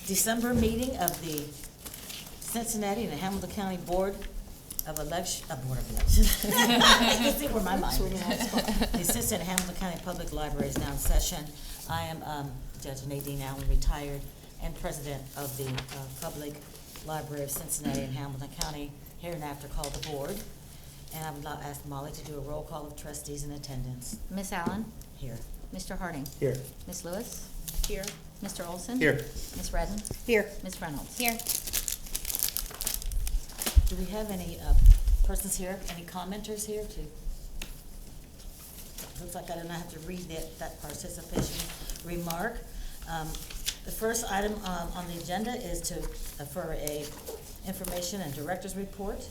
December meeting of the Cincinnati and the Hamilton County Board of Election, Board of Elections. I can see where my mind is. The Cincinnati and Hamilton County Public Library is now in session. I am Judge Nadine Allen, retired, and president of the Public Library of Cincinnati and Hamilton County, hereinafter called the board. And I would now ask Molly to do a roll call of trustees in attendance. Miss Allen? Here. Mr. Harding? Here. Miss Lewis? Here. Mr. Olson? Here. Miss Redden? Here. Miss Reynolds? Here. Do we have any persons here, any commenters here to? Looks like I do not have to read that participation remark. The first item on the agenda is for a information and director's report.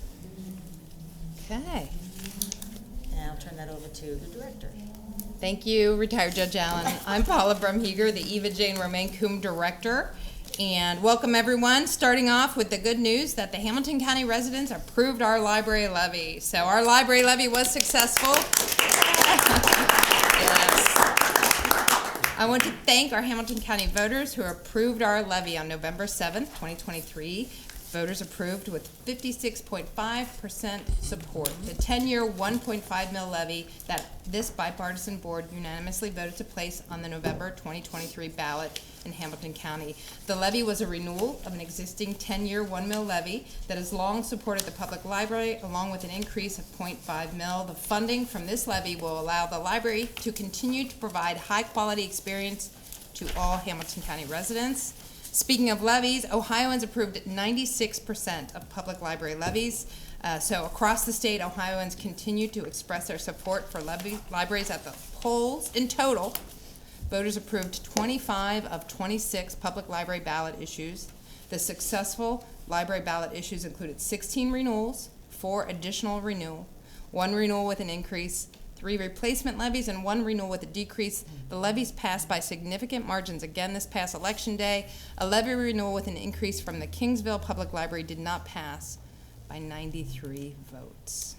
Okay. And I'll turn that over to the director. Thank you, retired Judge Allen. I'm Paula Brumheger, the Eva Jane Romaine Coombe Director. And welcome everyone, starting off with the good news that the Hamilton County residents approved our library levy. So our library levy was successful. Yes. I want to thank our Hamilton County voters who approved our levy on November 7th, 2023. Voters approved with 56.5% support the 10-year, $1.5 million levy that this bipartisan board unanimously voted to place on the November 2023 ballot in Hamilton County. The levy was a renewal of an existing 10-year, $1 million levy that has long supported the public library, along with an increase of $0.5 million. The funding from this levy will allow the library to continue to provide high-quality experience to all Hamilton County residents. Speaking of levies, Ohioans approved 96% of public library levies. So across the state, Ohioans continue to express their support for libraries at the polls. In total, voters approved 25 of 26 public library ballot issues. The successful library ballot issues included 16 renewals, 4 additional renewal, 1 renewal with an increase, 3 replacement levies, and 1 renewal with a decrease. The levies passed by significant margins again this past election day. A levy renewal with an increase from the Kingsville Public Library did not pass by 93 votes.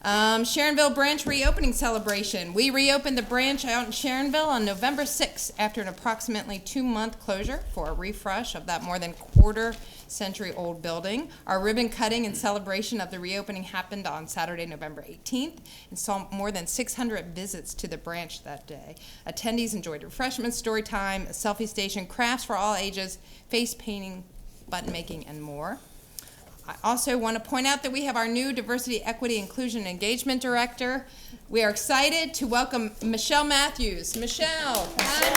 Sharonville Branch reopening celebration. We reopened the branch out in Sharonville on November 6th after an approximately 2-month closure for a refresh of that more than quarter-century-old building. Our ribbon cutting in celebration of the reopening happened on Saturday, November 18th, and saw more than 600 visits to the branch that day. Attendees enjoyed refreshments, story time, a selfie station, crafts for all ages, face painting, button making, and more. I also want to point out that we have our new Diversity, Equity, Inclusion, and Engagement Director. We are excited to welcome Michelle Matthews. Michelle. Hi,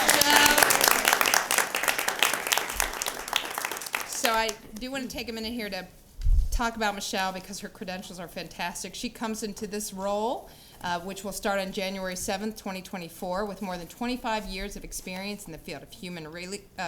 Michelle. So I do want to take a minute here to talk about Michelle because her credentials are fantastic. She comes into this role, which will start on January 7th, 2024, with more than 25 years of experience in the field of human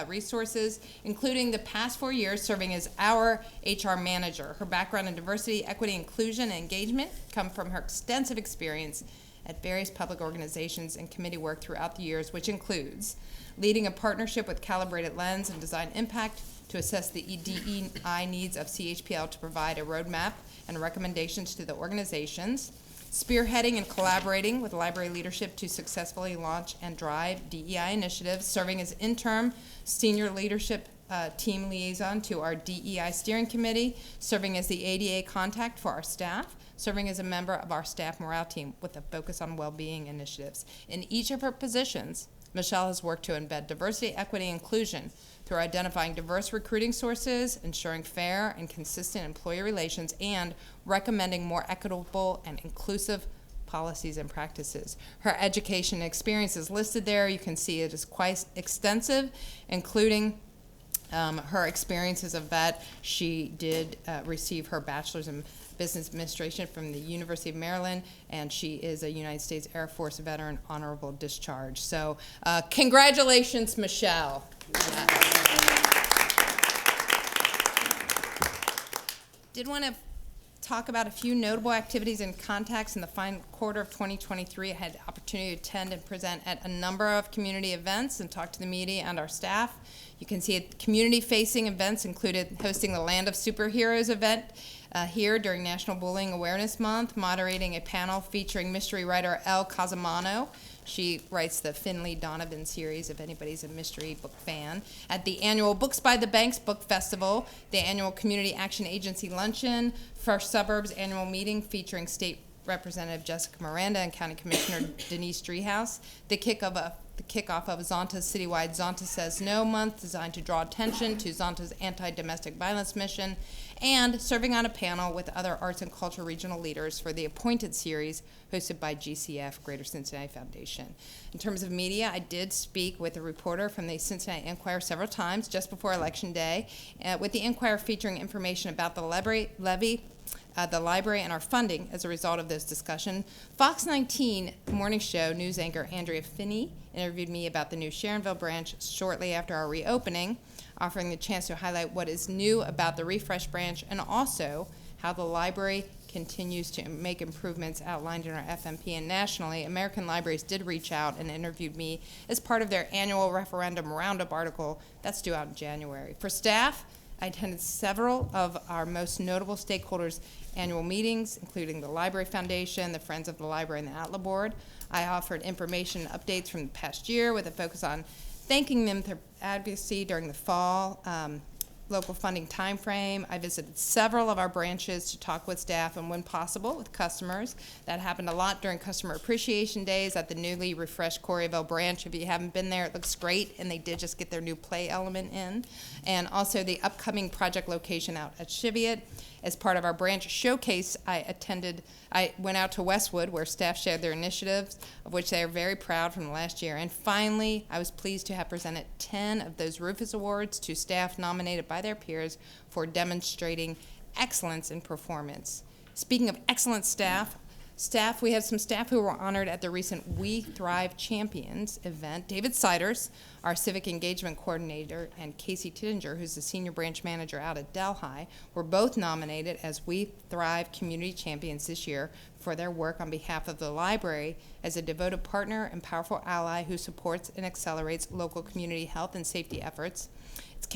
resources, including the past 4 years serving as our HR manager. Her background in diversity, equity, inclusion, and engagement come from her extensive experience at various public organizations and committee work throughout the years, which includes leading a partnership with Calibrated Lens and Design Impact to assess the DEI needs of CHPL to provide a roadmap and recommendations to the organizations, spearheading and collaborating with library leadership to successfully launch and drive DEI initiatives, serving as interim senior leadership team liaison to our DEI steering committee, serving as the ADA contact for our staff, serving as a member of our staff morale team with a focus on well-being initiatives. In each of her positions, Michelle has worked to embed diversity, equity, and inclusion through identifying diverse recruiting sources, ensuring fair and consistent employee relations, and recommending more equitable and inclusive policies and practices. Her education and experience is listed there. You can see it is quite extensive, including her experience as a vet. She did receive her bachelor's in business administration from the University of Maryland, and she is a United States Air Force veteran, honorable discharge. So congratulations, Michelle. Did want to talk about a few notable activities and contacts in the final quarter of 2023. I had the opportunity to attend and present at a number of community events and talk to the media and our staff. You can see community-facing events included hosting the Land of Superheroes event here during National Bullying Awareness Month, moderating a panel featuring mystery writer El Casamano, She writes the Finley Donovan series, if anybody's a mystery book fan. At the annual Books by the Banks Book Festival, the annual Community Action Agency Luncheon, First Suburbs annual meeting featuring State Representative Jessica Miranda and County Commissioner Denise Driehaus, the kickoff of Zonta's citywide Zonta Says No month, designed to draw attention to Zonta's anti-domestic violence mission, and serving on a panel with other arts and culture regional leaders for the Appointed series hosted by GCF, Greater Cincinnati Foundation. In terms of media, I did speak with a reporter from the Cincinnati Enquirer several times just before Election Day, with the Enquirer featuring information about the levy, the library, and our funding as a result of this discussion. Fox 19 morning show news anchor Andrea Finney interviewed me about the new Sharonville branch shortly after our reopening, offering the chance to highlight what is new about the refreshed branch and also how the library continues to make improvements outlined in our FMP. And nationally, American Libraries did reach out and interviewed me as part of their annual referendum roundup article that's due out in January. For staff, I attended several of our most notable stakeholders' annual meetings, including the Library Foundation, the Friends of the Library, and the Outlaw Board. I offered information and updates from the past year with a focus on thanking them for advocacy during the fall local funding timeframe. I visited several of our branches to talk with staff and, when possible, with customers. That happened a lot during Customer Appreciation Days at the newly refreshed Corrieville branch. If you haven't been there, it looks great, and they did just get their new play element in. And also the upcoming project location out at Cheviot. As part of our branch showcase, I went out to Westwood, where staff shared their initiatives, of which they are very proud from last year. And finally, I was pleased to have presented 10 of those Rufus Awards to staff nominated by their peers for demonstrating excellence in performance. Speaking of excellent staff, we have some staff who were honored at the recent We Thrive Champions event. David Siders, our civic engagement coordinator, and Casey Tittinger, who's the senior branch manager out at Delhi, were both nominated as We Thrive Community Champions this year for their work on behalf of the library as a devoted partner and powerful ally who supports and accelerates local community health and safety efforts. It's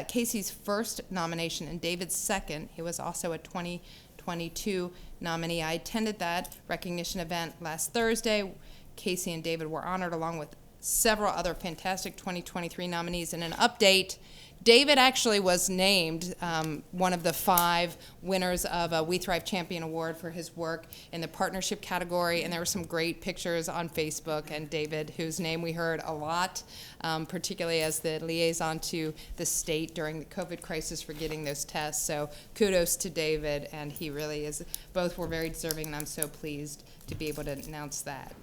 Casey's first nomination and David's second. He was also a 2022 nominee. I attended that recognition event last Thursday. Casey and David were honored along with several other fantastic 2023 nominees. And an update, David actually was named one of the 5 winners of a We Thrive Champion Award for his work in the partnership category, and there were some great pictures on Facebook, and David, whose name we heard a lot, particularly as the liaison to the state during the COVID crisis for getting those tests. So kudos to David, and he really is, both were very deserving, and I'm so pleased to be able to announce that.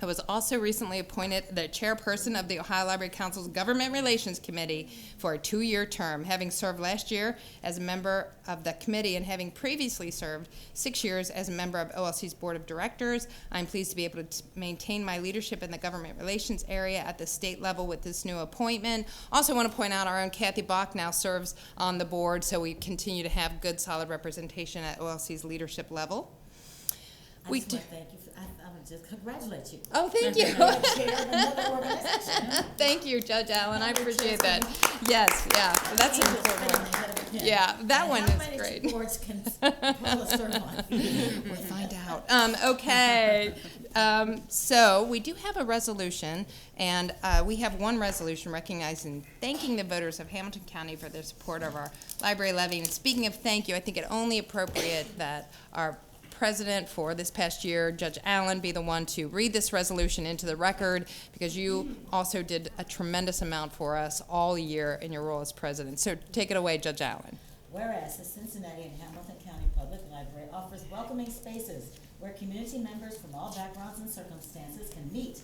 I was also recently appointed the chairperson of the Ohio Library Council's Government Relations Committee for a 2-year term, having served last year as a member of the committee and having previously served 6 years as a member of OLC's Board of Directors. I'm pleased to be able to maintain my leadership in the government relations area at the state level with this new appointment. Also want to point out our own Kathy Bach now serves on the board, so we continue to have good, solid representation at OLC's leadership level. I just want to thank you. I would just congratulate you. Oh, thank you. Chair of another organization. Thank you, Judge Allen. I appreciate that. Yes, yeah, that's an important one. Yeah, that one is great. How many boards can pull a serve on? We'll find out. Okay. So we do have a resolution, and we have one resolution recognizing, thanking the voters of Hamilton County for their support of our library levy. And speaking of thank you, I think it only appropriate that our president for this past year, Judge Allen, be the one to read this resolution into the record, because you also did a tremendous amount for us all year in your role as president. So take it away, Judge Allen. Whereas the Cincinnati and Hamilton County Public Library offers welcoming spaces where community members from all backgrounds and circumstances can meet,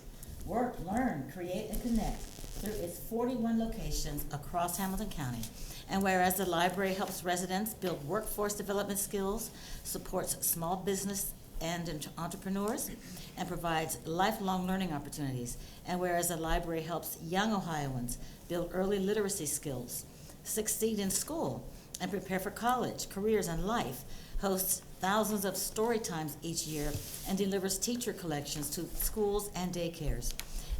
work, learn, create, and connect through its 41 locations across Hamilton County. And whereas the library helps residents build workforce development skills, supports small business and entrepreneurs, and provides lifelong learning opportunities. And whereas the library helps young Ohioans build early literacy skills, succeed in school, and prepare for college, careers, and life, hosts thousands of story times each year, and delivers teacher collections to schools and daycares.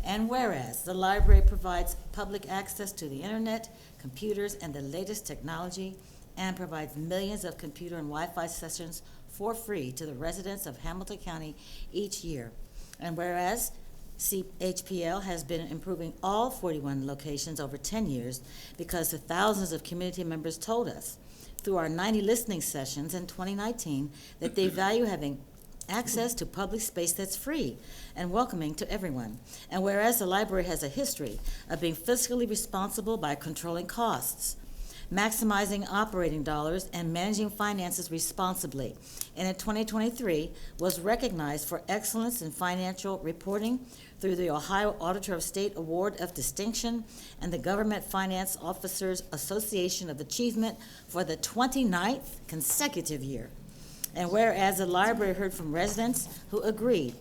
And whereas the library provides public access to the internet, computers, and the latest technology, and provides millions of computer and Wi-Fi sessions for free to the residents of Hamilton County each year. And whereas CHPL has been improving all 41 locations over 10 years because the thousands of community members told us through our 90 listening sessions in 2019 that they value having access to public space that's free and welcoming to everyone. And whereas the library has a history of being fiscally responsible by controlling costs, maximizing operating dollars, and managing finances responsibly, and in 2023 was recognized for excellence in financial reporting through the Ohio Auditor of State Award of Distinction and the Government Finance Officers Association of Achievement for the 29th consecutive year. And whereas the library heard from residents who agreed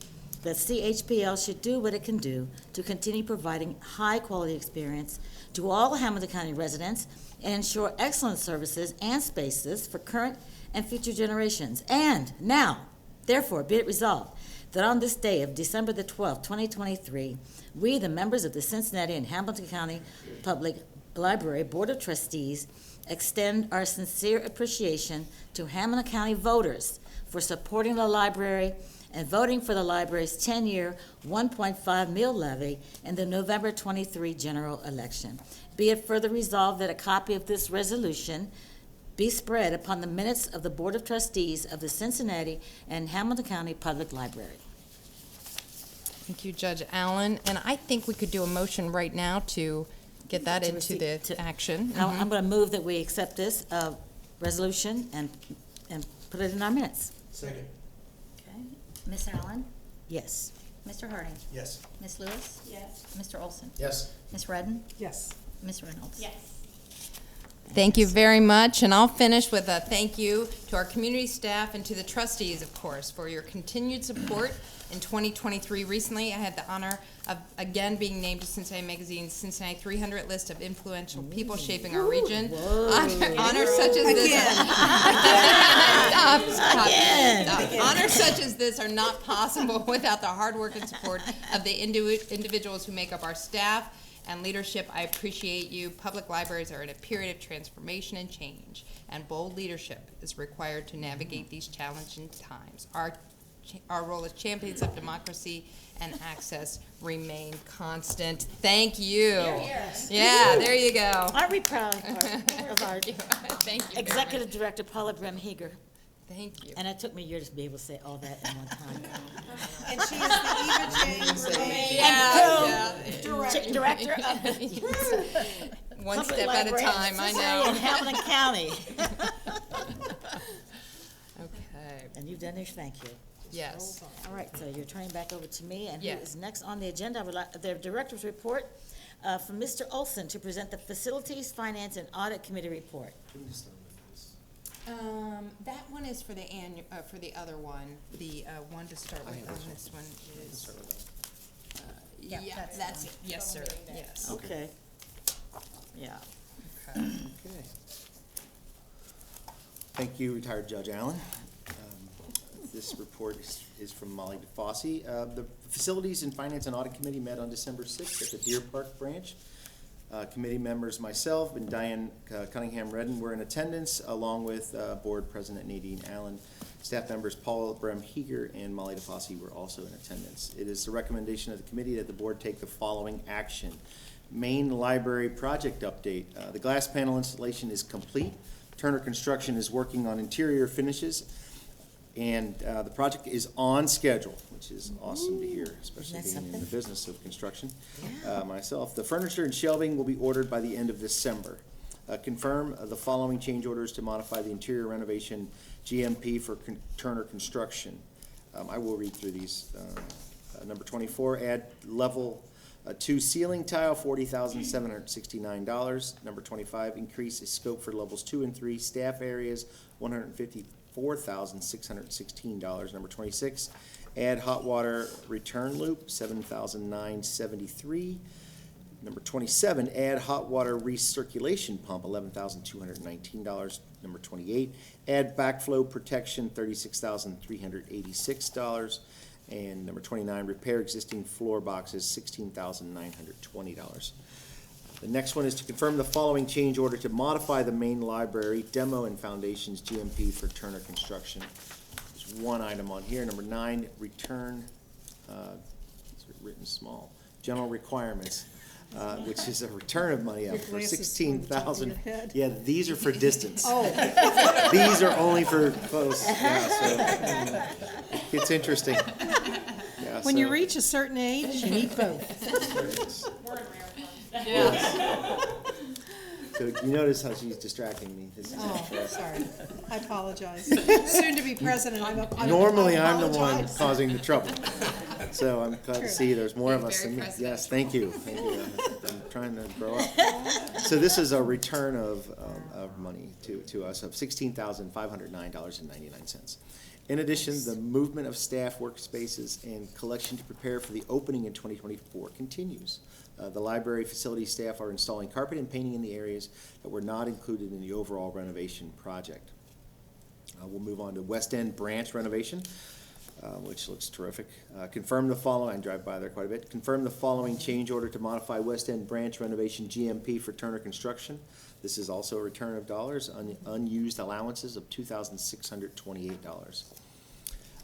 that CHPL should do what it can do to continue providing high-quality experience to all Hamilton County residents and ensure excellent services and spaces for current and future generations. And now, therefore, be it resolved that on this day of December the 12th, 2023, we, the members of the Cincinnati and Hamilton County Public Library Board of Trustees, extend our sincere appreciation to Hamilton County voters for supporting the library and voting for the library's 10-year, $1.5 mill levy in the November 23 general election. Be it further resolved that a copy of this resolution be spread upon the minutes of the Board of Trustees of the Cincinnati and Hamilton County Public Library. Thank you, Judge Allen. And I think we could do a motion right now to get that To into receive- the action. Now, I'm going to move that we accept this resolution and put it in our minutes. Second. Okay. Ms. Allen? Yes. Mr. Harding? Yes. Ms. Lewis? Yes. Mr. Olson? Yes. Ms. Redden? Yes. Ms. Reynolds? Yes. Thank you very much, and I'll finish with a thank you to our community staff and to the trustees, of course, for your continued support in 2023. Recently, I had the honor of again being named to Cincinnati Magazine's Cincinnati 300 list of influential people shaping our region. Honors such as this. Stop. Honors such as this are not possible without the hard work and support of the individuals who make up our staff and leadership. I appreciate you. Public libraries are in a period of transformation and change, and bold leadership is required to navigate these challenging times. Our role as champions of democracy and access remain constant. Thank you. Yeah, there you go. Aren't we proud of our Thank you. Thank you. very Executive Director Paula Brem-Heger? much. Thank you. And it took me years to be able to say all that in one time. And she's the Eva James Director of the One Public step at a Library of time, I Cincinnati and know. Hamilton County. Okay, And you've done this, thank you. yes. All right, so you're turning back over to me, and who Yes. is next on the agenda? I would like the Director's Report from Mr. Olson to present the Facilities, Finance, and Audit Committee report. That one is for the for the other one. The one to start with on this one is. Yeah, that's That's the it. Yes, sir. Yes. Okay. Yeah. Okay. Okay. Thank you, retired Judge Allen. This report is from Molly DeFosse. The Facilities and Finance and Audit Committee met on December 6th at the Deer Park branch. Committee members, myself and Diane Cunningham Redden were in attendance, along with Board President Nadine Allen. Staff members Paul Brem-Heger and Molly DeFosse were also in attendance. It is the recommendation of the committee that the board take the following action. Main library project update. The glass panel installation is complete. Turner Construction is working on interior finishes, and the project is on schedule, which is awesome to hear, especially Isn't that being in the something? business of construction. Myself, the furniture and shelving will be ordered by the end of December. Confirm the following change orders to modify the interior renovation GMP for Turner Construction. I will read through these. Number 24, add level 2 ceiling tile, $40,769. Number 25, increase the scope for levels 2 and 3 staff areas, $154,616. Number 26, add hot water return loop, $7,973. Number 27, add hot water recirculation pump, $11,219. Number 28, add backflow protection, $36,386. And number 29, repair existing floor boxes, $16,920. The next one is to confirm the following change order to modify the main library demo and foundations GMP for Turner Construction. There's one item on here. Number 9, return. These are written small. General requirements, which is a return of money up for glasses on the top of your 16,000. head. Yeah, these are for distance. Oh, These are only for close, yeah, so it's interesting. Yeah, when you so- reach a certain age, you need both. So you notice how she's distracting me. This is Oh, not- sorry. I apologize. Soon to be president, Normally, I I'm the one apologize. causing the trouble. So I'm glad to True. see there's more of Being us very than me. Yes, presidential. thank you, thank you. I'm trying to grow up. So this is a return of money to us of $16,509.99. In addition, the movement of staff workspaces and collection to prepare for the opening in 2024 continues. The library facility staff are installing carpet and painting in the areas that were not included in the overall renovation project. We'll move on to West End branch renovation, which looks terrific. Confirm the following, I drive by there quite a bit. Confirm the following change order to modify West End branch renovation GMP for Turner Construction. This is also a return of dollars, unused allowances of $2,628.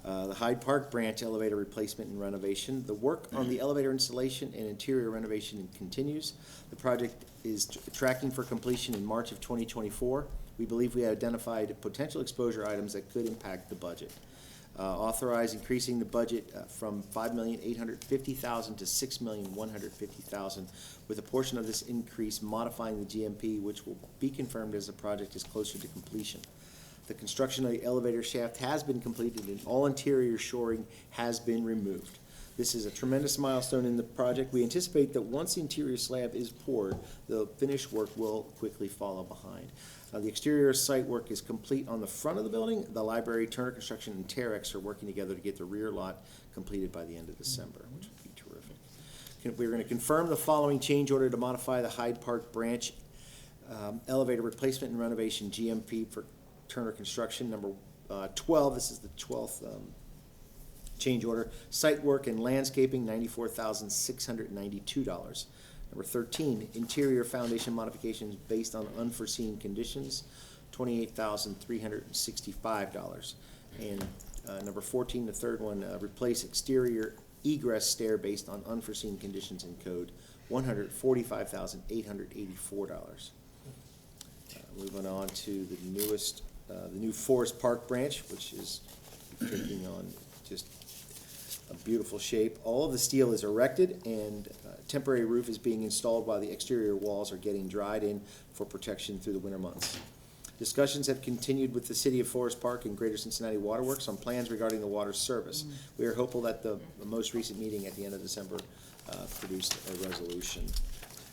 The Hyde Park branch elevator replacement and renovation. The work on the elevator installation and interior renovation continues. The project is tracking for completion in March of 2024. We believe we have identified potential exposure items that could impact the budget. Authorize increasing the budget from $5,850,000 to $6,150,000, with a portion of this increase modifying the GMP, which will be confirmed as the project is closer to completion. The construction of the elevator shaft has been completed and all interior shoring has been removed. This is a tremendous milestone in the project. We anticipate that once the interior slab is poured, the finished work will quickly follow behind. The exterior site work is complete on the front of the building. The library, Turner Construction, and Terex are working together to get the rear lot completed by the end of December, which would be terrific. We're going to confirm the following change order to modify the Hyde Park branch elevator replacement and renovation GMP for Turner Construction. Number 12, this is the 12th change order. Site work and landscaping, $94,692. Number 13, interior foundation modifications based on unforeseen conditions, $28,365. And number 14, the third one, replace exterior egress stair based on unforeseen conditions in code, $145,884. Moving on to the newest, the new Forest Park branch, which is taking on just a beautiful shape. All of the steel is erected and temporary roof is being installed while the exterior walls are getting dried in for protection through the winter months. Discussions have continued with the City of Forest Park and Greater Cincinnati Waterworks on plans regarding the water service. We are hopeful that the most recent meeting at the end of December produced a resolution.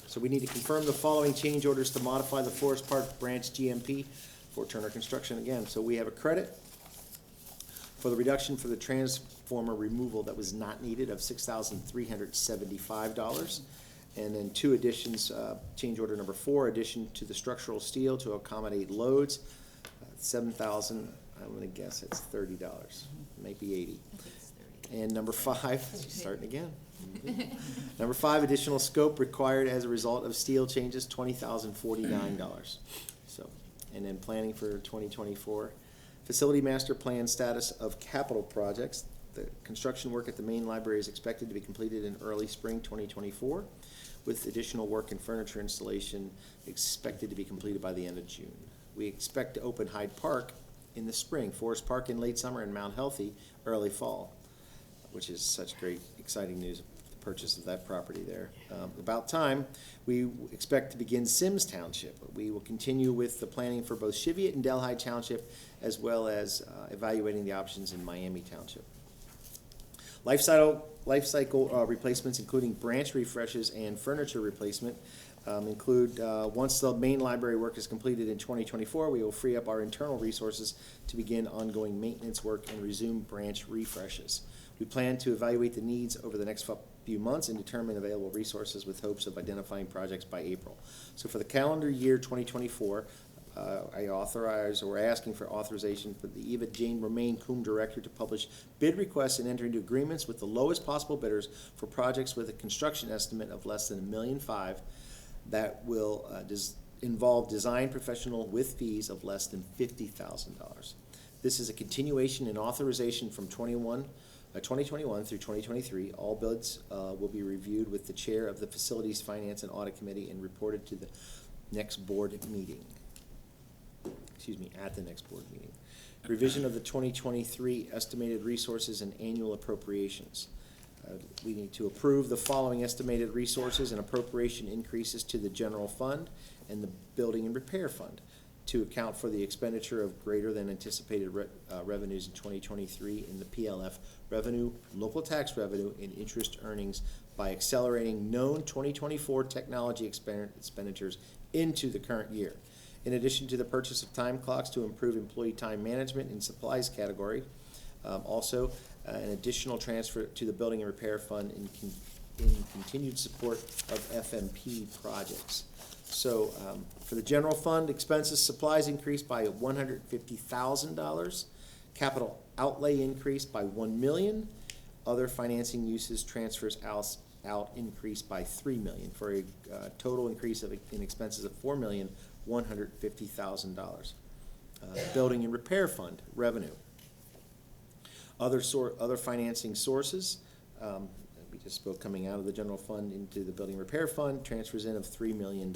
So we need to confirm the following change orders to modify the Forest Park branch GMP for Turner Construction again. So we have a credit for the reduction for the transformer removal that was not needed of $6,375. And then two additions, change order number 4, addition to the structural steel to accommodate loads, $7,000, I'm gonna guess it's $30, maybe 80. And number 5, starting again. Number 5, additional scope required as a result of steel changes, $20,049. So, and then planning for 2024. Facility master plan status of capital projects. The construction work at the main library is expected to be completed in early spring 2024, with additional work and furniture installation expected to be completed by the end of June. We expect to open Hyde Park in the spring, Forest Park in late summer, and Mount Healthy early fall, which is such great, exciting news, the purchase of that property there. About time, we expect to begin Sims Township. We will continue with the planning for both Cheviot and Delhi Township, as well as evaluating the options in Miami Township. Life cycle replacements, including branch refreshes and furniture replacement, include once the main library work is completed in 2024, we will free up our internal resources to begin ongoing maintenance work and resume branch refreshes. We plan to evaluate the needs over the next few months and determine available resources with hopes of identifying projects by April. So for the calendar year 2024, we're asking for authorization for the Eva Jane Romaine Coombe Director to publish bid requests and enter into agreements with the lowest possible bidders for projects with a construction estimate of less than $1.5 million that will involve design professional with fees of less than $50,000. This is a continuation and authorization from 21 2021 through 2023. All bids will be reviewed with the chair of the Facilities, Finance, and Audit Committee and reported to the next board meeting. At the next board meeting. Revision of the 2023 estimated resources and annual appropriations. We need to approve the following estimated resources and appropriation increases to the general fund and the building and repair fund to account for the expenditure of greater than anticipated revenues in 2023 in the PLF revenue, local tax revenue, and interest earnings by accelerating known 2024 technology expenditures into the current year. In addition to the purchase of time clocks to improve employee time management and supplies category, also an additional transfer to the building and repair fund in continued support of FMP projects. So for the general fund, expenses, supplies increased by $150,000. Capital outlay increased by $1 million. Other financing uses transfers out increased by $3 million for a total increase in expenses of $4,150,000. Building and repair fund revenue. Other financing sources. We just spoke, coming out of the general fund into the building repair fund, transfers in of $3 million.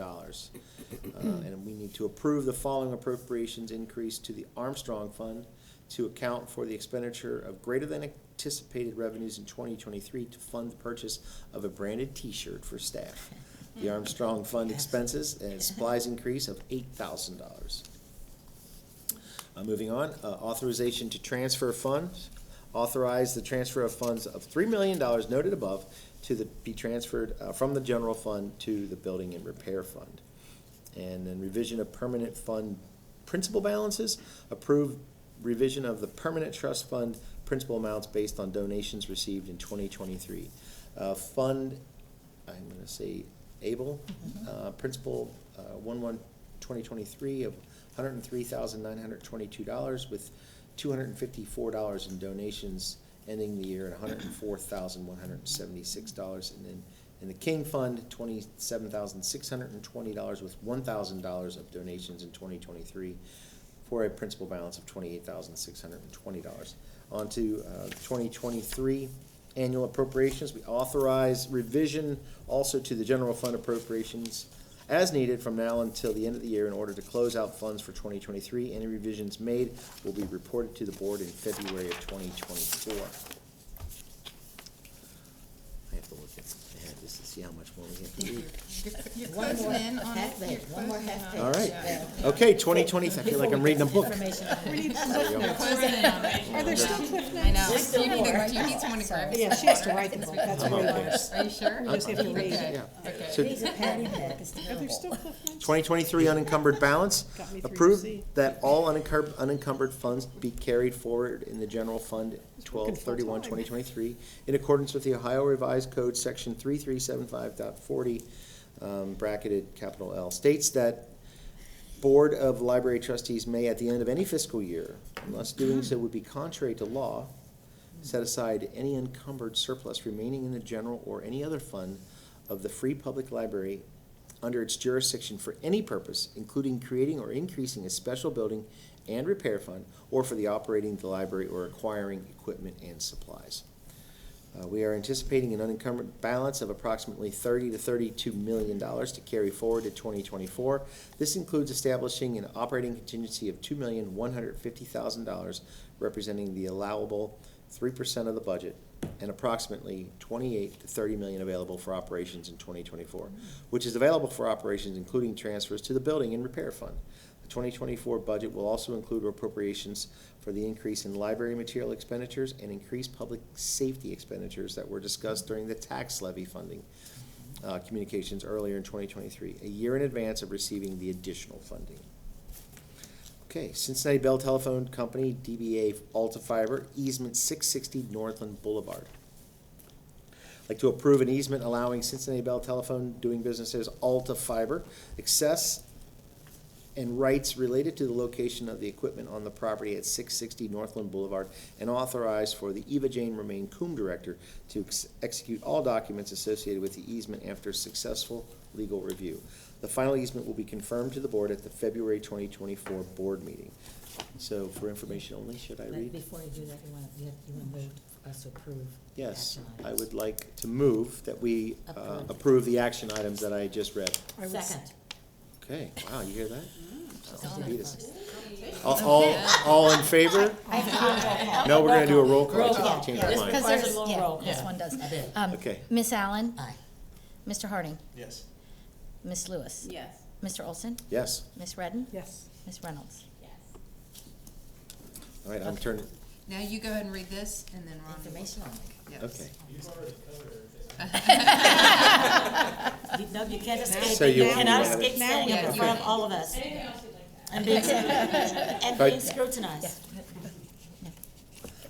And we need to approve the following appropriations increase to the Armstrong Fund to account for the expenditure of greater than anticipated revenues in 2023 to fund the purchase of a branded T-shirt for staff. The Armstrong Fund expenses and supplies increase of $8,000. Moving on, authorization to transfer funds. Authorize the transfer of funds of $3 million noted above to be transferred from the general fund to the building and repair fund. And then revision of permanent fund principal balances. Approve revision of the permanent trust fund principal amounts based on donations received in 2023. Fund, I'm going to say ABLE, principal 1/1/2023 of $103,922 with $254 in donations, ending the year at $104,176. And then in the King Fund, $27,620 with $1,000 of donations in 2023 for a principal balance of $28,620. On to 2023 annual appropriations. We authorize revision also to the general fund appropriations as needed from now until the end of the year in order to close out funds for 2023. Any revisions made will be reported to the board in February of 2024. I have to look ahead just to see how much more we have to read. You're One closing more in on half it. page, one more half page. All right. Yeah. Okay, 2020, I feel like I'm reading a book. Information on We it. need There you go. Closing in on it. Are there still cliff I notes? know. There's still You need, more. you need someone to grab you. Yeah, she has to write the book, that's what it is. Are you sure? We just have to read Okay. it. Yeah. Okay. So These are padding book, it's Are there terrible. still cliff notes? 2023 unencumbered balance. Got me through Approve Z. that all unencumbered funds be carried forward in the general fund working full 12/31/2023 in accordance with the Ohio Revised Code section 3375.40, bracketed capital L, states that Board of Library Trustees may, at the end of any fiscal year, unless doing so would be contrary to law, set aside any encumbered surplus remaining in the general or any other fund of the Free Public Library under its jurisdiction for any purpose, including creating or increasing a special building and repair fund, or for the operating of the library or acquiring equipment and supplies. We are anticipating an unencumbered balance of approximately $30 to $32 million to carry forward to 2024. This includes establishing an operating contingency of $2,150,000, representing the allowable 3% of the budget, and approximately $28 to $30 million available for operations in 2024, which is available for operations including transfers to the building and repair fund. The 2024 budget will also include appropriations for the increase in library material expenditures and increased public safety expenditures that were discussed during the tax levy funding communications earlier in 2023, a year in advance of receiving the additional funding. Okay, Cincinnati Bell Telephone Company, DBA Alta Fiber, easement 660 Northland Boulevard. I'd like to approve an easement allowing Cincinnati Bell Telephone, doing business as Alta Fiber, access and rights related to the location of the equipment on the property at 660 Northland Boulevard, and authorize for the Eva Jane Romaine Coombe Director to execute all documents associated with the easement after successful legal review. The final easement will be confirmed to the board at the February 2024 board meeting. So for information only, should I But read? before you do that, you want to move? us to approve. the Yes, action I items. would like to move that we Approve. approve the action items that I just read. Second. Okay, wow, you hear that? On Beat it us. first. All in favor? No, we're gonna do a roll call. Roll Just call. change Yeah, our this mind. requires a little roll This call. one does. I did. Okay. Miss Allen, Aye. Mr. Harding, Yes. Miss Lewis, Yes. Mr. Olson, Yes, Miss Redden, Yes. Miss Reynolds. all right, I'm turning, Now you go ahead and read this, and then Ron. Information only. okay. No, you can't escape So it. You you- cannot you have it. escape standing up in front of all of us. And being Right. scrutinized.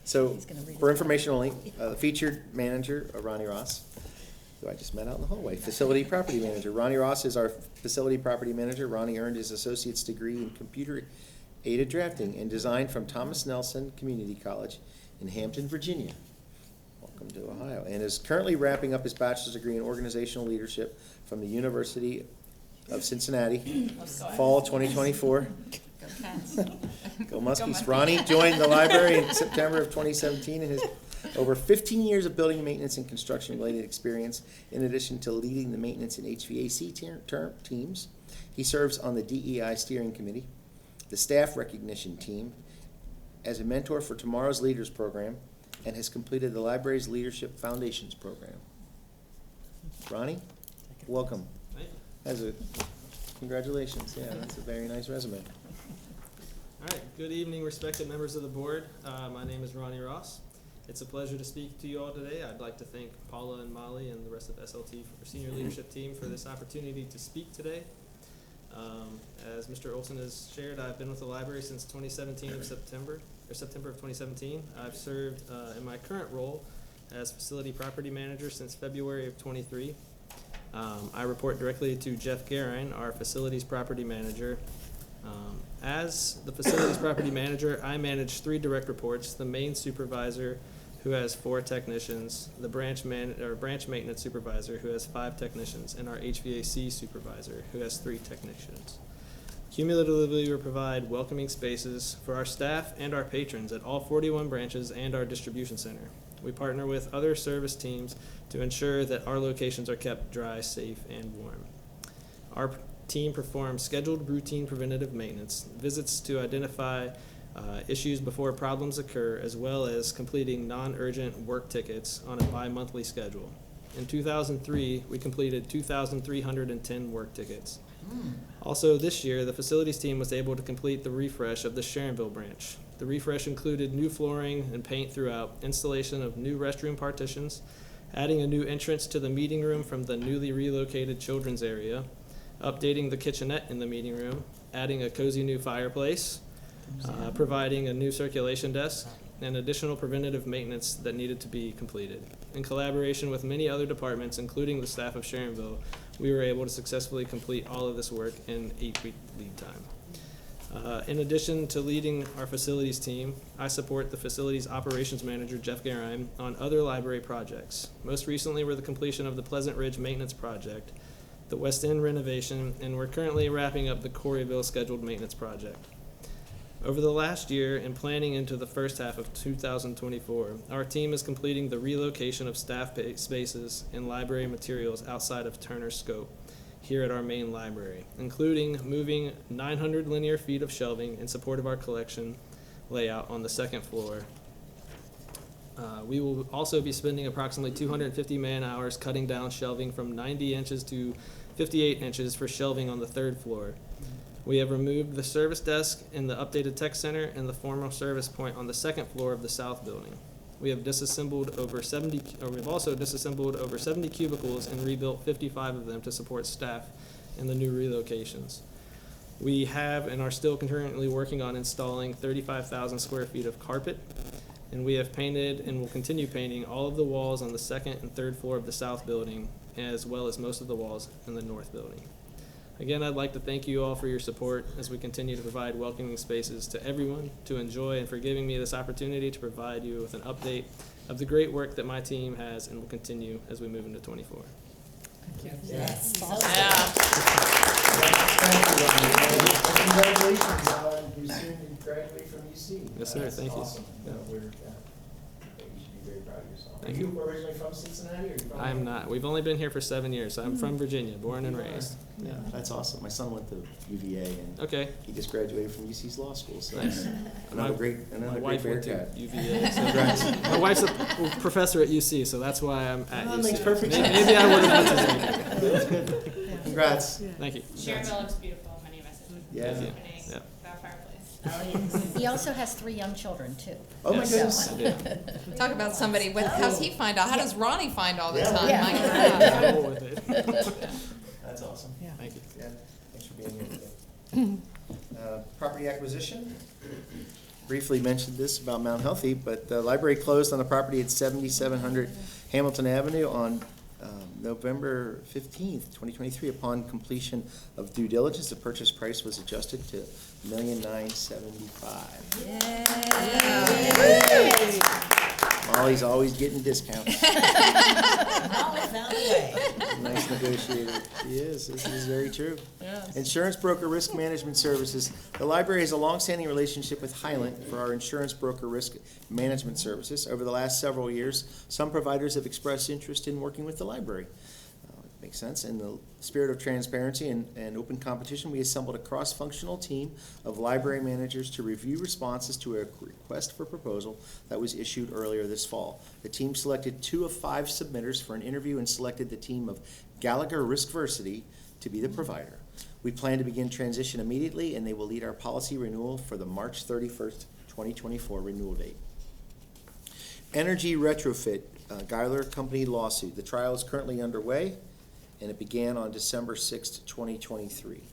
So, He's gonna read for it. information only, the featured manager, Ronnie Ross, who I just met out in the hallway. Facility property manager, Ronnie Ross is our facility property manager. Ronnie earned his associate's degree in computer-aided drafting and design from Thomas Nelson Community College in Hampton, Virginia. Welcome to Ohio. And is currently wrapping up his bachelor's degree in organizational leadership from the University of Cincinnati, fall 2024. Go Muskies. Ronnie joined the library in September of 2017 and has over 15 years of building maintenance and construction-related experience, in addition to leading the maintenance and HVAC teams. He serves on the DEI steering committee, the staff recognition team, as a mentor for Tomorrow's Leaders program, and has completed the library's Leadership Foundations program. Ronnie, welcome. Congratulations. Yeah, that's a very nice resume. All right, good evening, respected members of the board. My name is Ronnie Ross. It's a pleasure to speak to you all today. I'd like to thank Paula and Molly and the rest of SLT for senior leadership team for this opportunity to speak today. As Mr. Olson has shared, I've been with the library since 2017 of September of 2017. I've served in my current role as facility property manager since February of 23. I report directly to Jeff Garine, our facilities property manager. As the facilities property manager, I manage 3 direct reports: the main supervisor, who has 4 technicians, the branch maintenance supervisor, who has 5 technicians, and our HVAC supervisor, who has 3 technicians. Cumulatively, we provide welcoming spaces for our staff and our patrons at all 41 branches and our distribution center. We partner with other service teams to ensure that our locations are kept dry, safe, and warm. Our team performs scheduled routine preventative maintenance, visits to identify issues before problems occur, as well as completing non-urgent work tickets on a bi-monthly schedule. In 2003, we completed 2,310 work tickets. Also this year, the facilities team was able to complete the refresh of the Sharonville branch. The refresh included new flooring and paint throughout, installation of new restroom partitions, adding a new entrance to the meeting room from the newly relocated children's area, updating the kitchenette in the meeting room, adding a cozy new fireplace, providing a new circulation desk, and additional preventative maintenance that needed to be completed. In collaboration with many other departments, including the staff of Sharonville, we were able to successfully complete all of this work in 8-week lead time. In addition to leading our facilities team, I support the facilities operations manager, Jeff Garine, on other library projects. Most recently were the completion of the Pleasant Ridge maintenance project, the West End renovation, and we're currently wrapping up the Coreyville scheduled maintenance project. Over the last year and planning into the first half of 2024, our team is completing the relocation of staff spaces and library materials outside of Turner's scope here at our main library, including moving 900 linear feet of shelving in support of our collection layout on the second floor. We will also be spending approximately 250 man-hours cutting down shelving from 90 inches to 58 inches for shelving on the third floor. We have removed the service desk in the updated tech center and the formal service point on the second floor of the south building. We have we've also disassembled over 70 cubicles and rebuilt 55 of them to support staff in the new relocations. We have and are still concurrently working on installing 35,000 square feet of carpet, and we have painted and will continue painting all of the walls on the second and third floor of the south building, as well as most of the walls in the north building. Again, I'd like to thank you all for your support as we continue to provide welcoming spaces to everyone to enjoy, and for giving me this opportunity to provide you with an update of the great work that my team has and will continue as we move into 24. Yes. Congratulations on you soon graduate from UC. Yes, sir. That's Thank you. awesome. Yeah. You should be very proud Thank Are you. you originally from Cincinnati, or are you from? I'm not. We've only been here for 7 years. So I'm from Virginia, born and raised. Yeah, that's awesome. My son went to UVA, and Okay. he just graduated from UC's law school, so Nice. another My- great My great wife went to Bearcat. UVA. So Congrats. my wife's a professor at UC, so that's why I'm at Oh, UC. makes perfect Maybe, sense. maybe I would have went to UC. That's good. Congrats. Thank you. Sharonville looks beautiful, many of us have Yeah. been Yeah. opening Yeah. that fireplace. Oh, yes. He also has 3 young children, too. Oh, my Yes, goodness. I did. Talk about somebody, how's he find out? How does Ronnie find all the Yeah. time? Yeah. My God. Roll with it. That's awesome. Thank you. Yeah, thanks for being here today. Property acquisition. Briefly mentioned this about Mount Healthy, but the library closed on the property at 7700 Hamilton Avenue on November 15th, 2023. Upon completion of due diligence, the purchase price was adjusted to $1,975,000. Molly's always getting discounts. Molly found a way. Nice negotiator. He is. This is very true. Insurance broker risk management services. The library has a longstanding relationship with Highland for our insurance broker risk management services. Over the last several years, some providers have expressed interest in working with the library. Makes sense. In the spirit of transparency and open competition, we assembled a cross-functional team of library managers to review responses to a request for proposal that was issued earlier this fall. The team selected 2 of 5 submitters for an interview and selected the team of Gallagher Riskversity to be the provider. We plan to begin transition immediately, and they will lead our policy renewal for the March 31st, 2024 renewal date. Energy retrofit, Geiler Company lawsuit. The trial is currently underway, and it began on December 6th, 2023.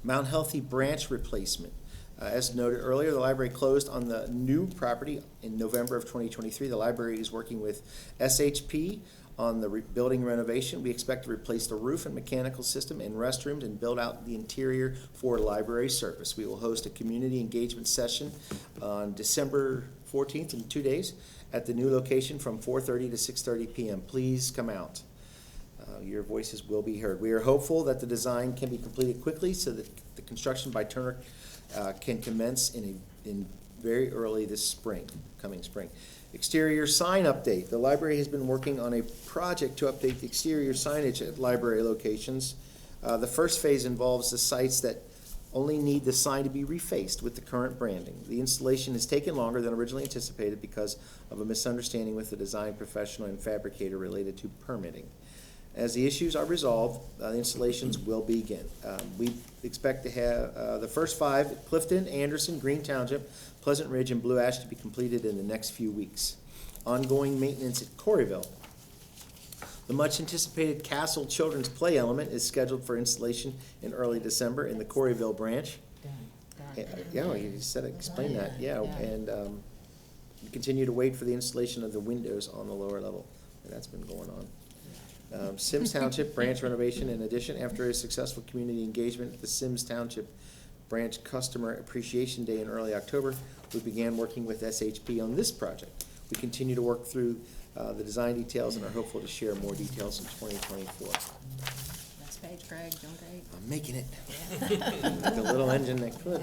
Mount Healthy branch replacement. As noted earlier, the library closed on the new property in November of 2023. The library is working with SHP on the building renovation. We expect to replace the roof and mechanical system and restrooms and build out the interior for library service. We will host a community engagement session on December 14th in 2 days at the new location from 4:30 to 6:30 p.m. Please come out. Your voices will be heard. We are hopeful that the design can be completed quickly so that the construction by Turner can commence in very early this spring, coming spring. Exterior sign update. The library has been working on a project to update the exterior signage at library locations. The first phase involves the sites that only need the sign to be refaced with the current branding. The installation has taken longer than originally anticipated because of a misunderstanding with the design professional and fabricator related to permitting. As the issues are resolved, the installations will begin. We expect to have the first 5, Clifton, Anderson, Green Township, Pleasant Ridge, and Blue Ash, to be completed in the next few weeks. Ongoing maintenance at Corryville. The much-anticipated Castle Children's Play element is scheduled for installation in early December in the Corryville branch. Yeah, you said, explain that, yeah. And we continue to wait for the installation of the windows on the lower level. That's been going on. Sims Township branch renovation. In addition, after a successful community engagement at the Sims Township branch Customer Appreciation Day in early October, we began working with SHP on this project. We continue to work through the design details and are hopeful to share more details in 2024. Next page, Greg, doing great. I'm making it. The little engine that could.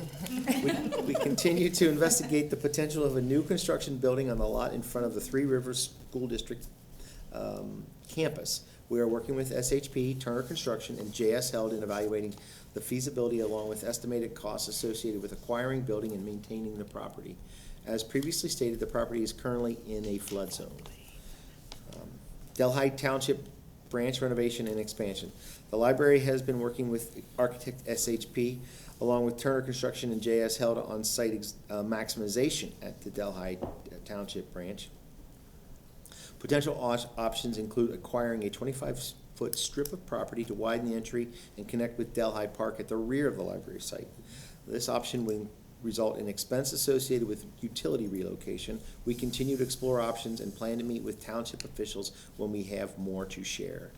We continue to investigate the potential of a new construction building on the lot in front of the Three Rivers School District campus. We are working with SHP, Turner Construction, and JS Held in evaluating the feasibility along with estimated costs associated with acquiring, building, and maintaining the property. As previously stated, the property is currently in a flood zone. Delhi Township branch renovation and expansion. The library has been working with architect SHP along with Turner Construction and JS Held on site maximization at the Delhi Township branch. Potential options include acquiring a 25-foot strip of property to widen the entry and connect with Delhi Park at the rear of the library site. This option will result in expense associated with utility relocation. We continue to explore options and plan to meet with township officials when we have more to share.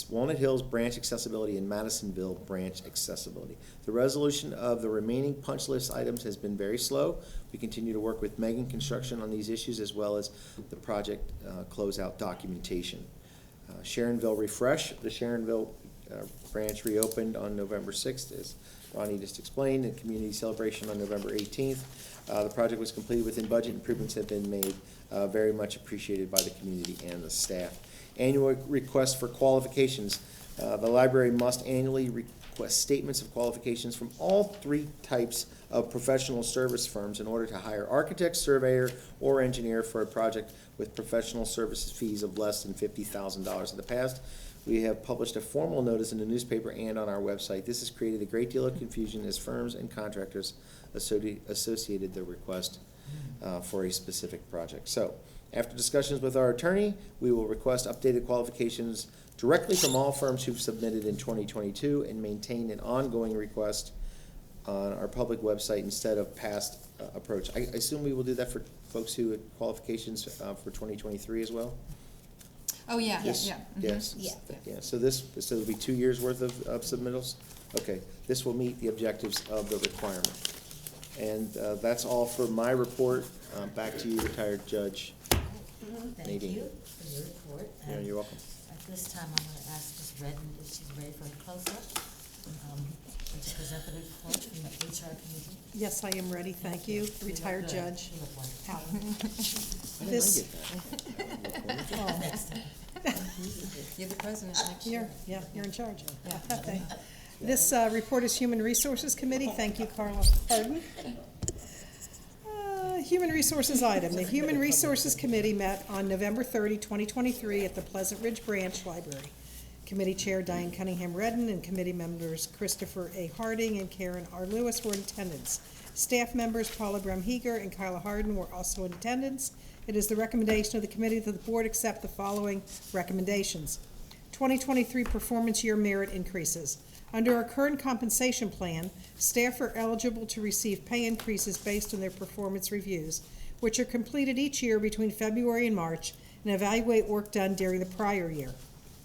Walnut Hills branch accessibility and Madisonville branch accessibility. The resolution of the remaining punch list items has been very slow. We continue to work with Megan Construction on these issues as well as the project closeout documentation. Sharonville Refresh. The Sharonville branch reopened on November 6th, as Ronnie just explained, and community celebration on November 18th. The project was completed within budget. Improvements have been made, very much appreciated by the community and the staff. Annual request for qualifications. The library must annually request statements of qualifications from all 3 types of professional service firms in order to hire architect, surveyor, or engineer for a project with professional services fees of less than $50,000. In the past, we have published a formal notice in the newspaper and on our website. This has created a great deal of confusion as firms and contractors associated their request for a specific project. So, after discussions with our attorney, we will request updated qualifications directly from all firms who've submitted in 2022 and maintain an ongoing request on our public website instead of past approach. I assume we will do that for folks who had qualifications for 2023 as well? Oh, yeah, Yes. yeah. Yes. Yeah. Yeah, so it'll be 2 years worth of submittals? Okay, this will meet the objectives of the requirement. And that's all for my report. Back to you, retired Judge. Thank Nadine. you for your report. Yeah, you're welcome. At this time, I'm gonna ask Ms. Redden if she's ready for a close-up. To present the report from the HR committee. Yes, I am ready, thank you, retired You look good. Judge You look wonderful. Allen. How did I This- get that? Oh, Next time. You're the president next year. You're in charge. Yeah. Thank- This report is Human Resources Committee, thank you, Carla Harden. Human Resources item, the Human Resources Committee met on November 30, 2023 at the Pleasant Ridge Branch Library. Committee Chair Diane Cunningham Redden and committee members Christopher A. Harding and Karen R. Lewis were in attendance. Staff members Paula Brumheger and Kyla Harden were also in attendance. It is the recommendation of the committee that the board accept the following recommendations. 2023 performance year merit increases. Under our current compensation plan, staff are eligible to receive pay increases based on their performance reviews, which are completed each year between February and March and evaluate work done during the prior year.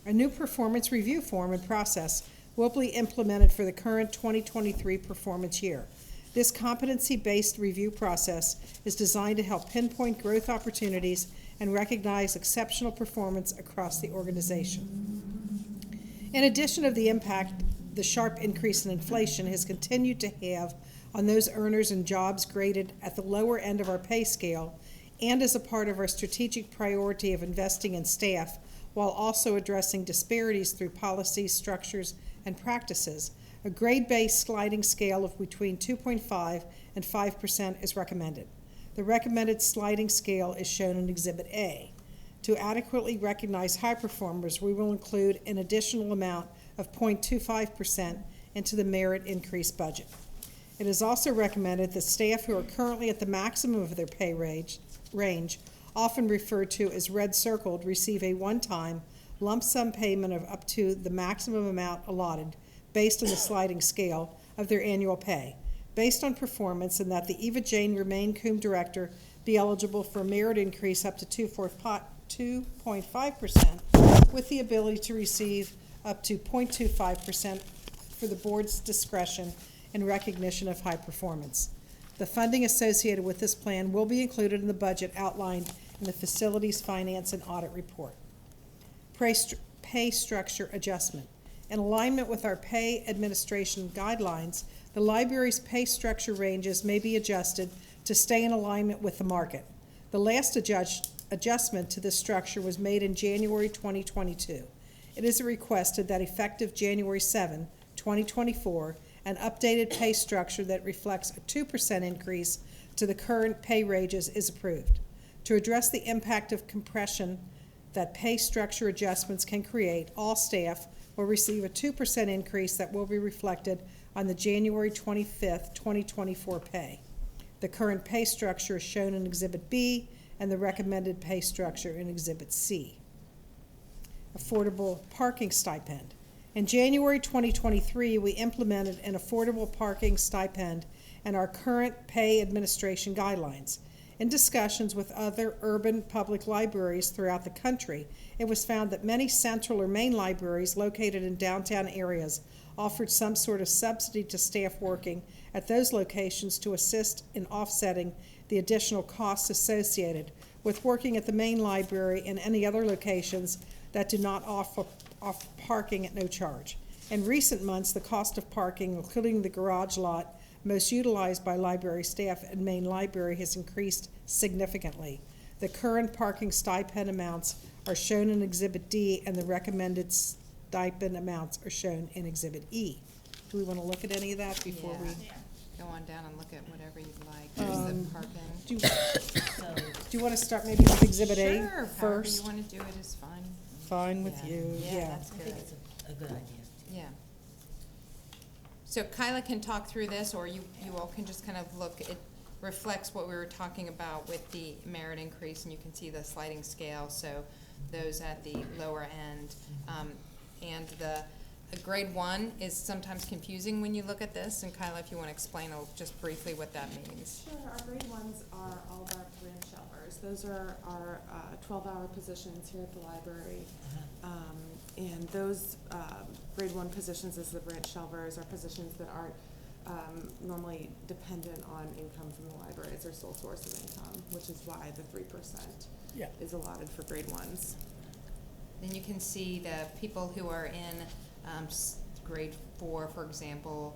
A new performance review form and process will be implemented for the current 2023 performance year. This competency-based review process is designed to help pinpoint growth opportunities and recognize exceptional performance across the organization. In addition to the impact the sharp increase in inflation has continued to have on those earners and jobs graded at the lower end of our pay scale, and as a part of our strategic priority of investing in staff while also addressing disparities through policies, structures, and practices, a grade-based sliding scale of between 2.5 and 5% is recommended. The recommended sliding scale is shown in Exhibit A. To adequately recognize high performers, we will include an additional amount of 0.25% into the merit increase budget. It is also recommended that staff who are currently at the maximum of their pay range, often referred to as red circled, receive a one-time lump sum payment of up to the maximum amount allotted based on the sliding scale of their annual pay, based on performance, and that the Eva Jane Remain Coombe Director be eligible for a merit increase up to 2.5% with the ability to receive up to 0.25% for the board's discretion in recognition of high performance. The funding associated with this plan will be included in the budget outlined in the Facilities, Finance, and Audit Report. Pay structure adjustment. In alignment with our pay administration guidelines, the library's pay structure ranges may be adjusted to stay in alignment with the market. The last adjustment to this structure was made in January 2022. It is requested that effective January 7, 2024, an updated pay structure that reflects a 2% increase to the current pay ranges is approved. To address the impact of compression that pay structure adjustments can create, all staff will receive a 2% increase that will be reflected on the January 25th, 2024 pay. The current pay structure is shown in Exhibit B and the recommended pay structure in Exhibit C. Affordable parking stipend. In January 2023, we implemented an affordable parking stipend in our current pay administration guidelines. In discussions with other urban public libraries throughout the country, it was found that many central or main libraries located in downtown areas offered some sort of subsidy to staff working at those locations to assist in offsetting the additional costs associated with working at the main library and any other locations that do not offer parking at no charge. In recent months, the cost of parking, including the garage lot most utilized by library staff and main library, has increased significantly. The current parking stipend amounts are shown in Exhibit D, and the recommended stipend amounts are shown in Exhibit E. Do we want to look at any of that before we? Yeah. Go on down and look at whatever you'd like. There's the parking. Do you, So, do you want to start maybe with Exhibit A Sure, however first? you want to do it is fine. Fine with Yeah. you, Yeah, yeah. that's I good. think it's a good idea. Yeah. So Kyla can talk through this, or you all can just kind of look. It reflects what we were talking about with the merit increase, and you can see the sliding scale, so those at the lower end. And the grade 1 is sometimes confusing when you look at this, and Kyla, if you want to explain just briefly what that means. Sure, our grade 1s are all of our branch shelvers. Those are our 12-hour positions here at the library. And those grade 1 positions as the branch shelvers are positions that aren't normally dependent on income from the library. It's their sole source of income, which is why the 3% Yeah. is allotted for grade 1s. Then you can see the people who are in grade 4, for example.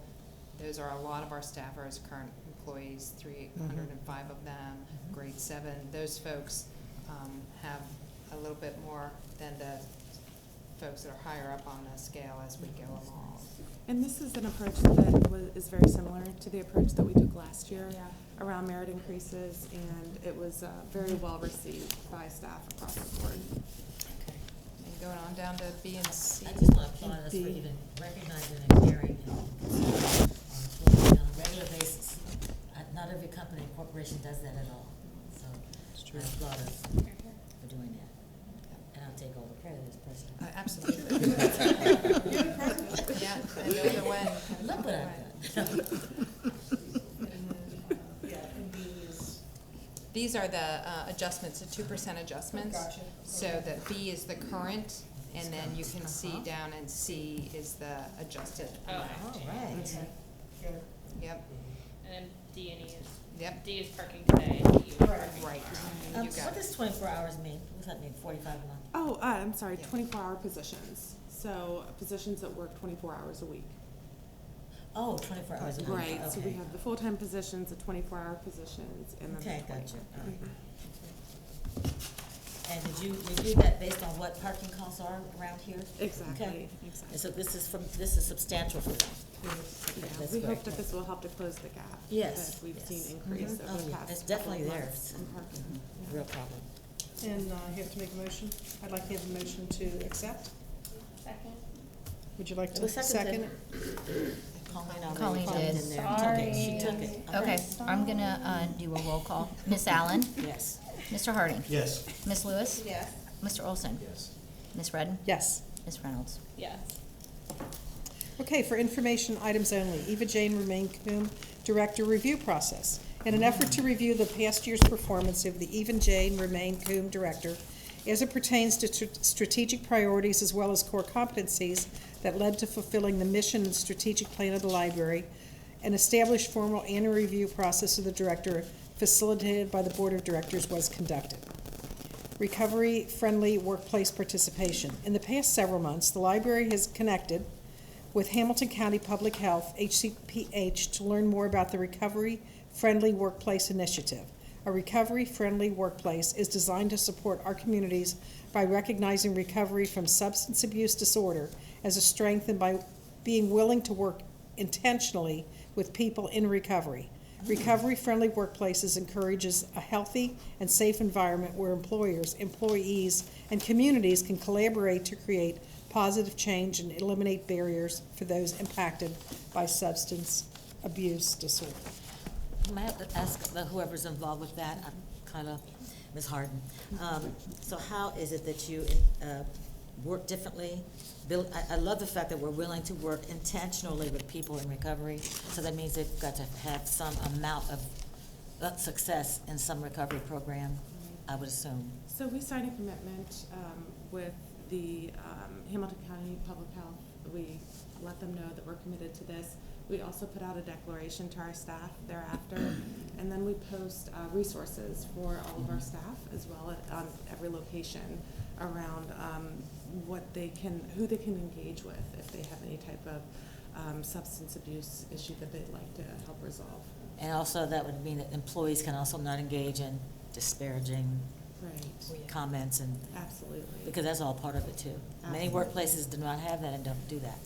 Those are a lot of our staffers, current employees, 305 of them. Grade 7, those folks have a little bit more than the folks that are higher up on the scale as we go along. And this is an approach that is very similar to the approach that we took last year around merit increases, and it was very well received by staff across the board. And going on down to B and C. I just want to applaud us for B. even recognizing and caring and considering our employees on a regular basis. Not every company and corporation does that at all, so I applaud us for doing that. And I'll take all the credit as president. Absolutely. Yeah, and the other way. Look what I've done. These are the adjustments, the 2% adjustments. Gotcha. So that B is the current, and then you can see down and C is the adjusted amount. All right. Yep, And then D and E is, yep, D is parking today, and E is parking right. tomorrow. You got What it. does 24 hours mean? What's that mean, 45 a month? Oh, I'm sorry, Yeah. 24-hour positions. So positions that work 24 hours a week. Oh, 24 hours a month. Right, so we Okay. have the full-time positions, the 24-hour positions, and then the Okay, 20. gotcha. All right. And did you review that based on what parking costs are around here? Exactly, Okay. And exactly. so this is substantial for them? Yeah, That's we great. hope that this will help to close the gap. Yes, That we've yes. seen increase Mhm. over Oh, the yeah, past it's couple of definitely there. months in parking. Real problem. And you have to make a motion? I'd like to have a motion to accept. Second. Would you like It to was second? Colleen did. in there. Took it. She took it. Okay, I'm gonna do a roll call. Miss Allen? Yes. Mr. Harding? Yes. Miss Lewis? Yes. Mr. Olson? Yes. Miss Redden? Yes. Miss Reynolds? Yes. Okay, for information items only, Eva Jane Remain-Coombe, Director Review Process. In an effort to review the past year's performance of the Eva Jane Remain-Coombe Director as it pertains to strategic priorities as well as core competencies that led to fulfilling the mission and strategic plan of the library, an established formal annual review process of the Director facilitated by the Board of Directors was conducted. Recovery-friendly workplace participation. In the past several months, the library has connected with Hamilton County Public Health, HCPH, to learn more about the Recovery-Friendly Workplace Initiative. A recovery-friendly workplace is designed to support our communities by recognizing recovery from substance abuse disorder as a strength and by being willing to work intentionally with people in recovery. Recovery-friendly workplaces encourages a healthy and safe environment where employers, employees, and communities can collaborate to create positive change and eliminate barriers for those impacted by substance abuse disorder. May I ask whoever's involved with that, I'm kind of, Ms. Harden, so how is it that you work differently? I love the fact that we're willing to work intentionally with people in recovery, so that means they've got to have some amount of success in some recovery program, I would assume. So we signed a commitment with the Hamilton County Public Health. We let them know that we're committed to this. We also put out a declaration to our staff thereafter, and then we post resources for all of our staff as well on every location around who they can engage with if they have any type of substance abuse issue that they'd like to help resolve. And also, that would mean that employees can also not engage in disparaging Right. comments, and, Absolutely. because that's all part of it too. Many Absolutely. workplaces do not have that and don't do that.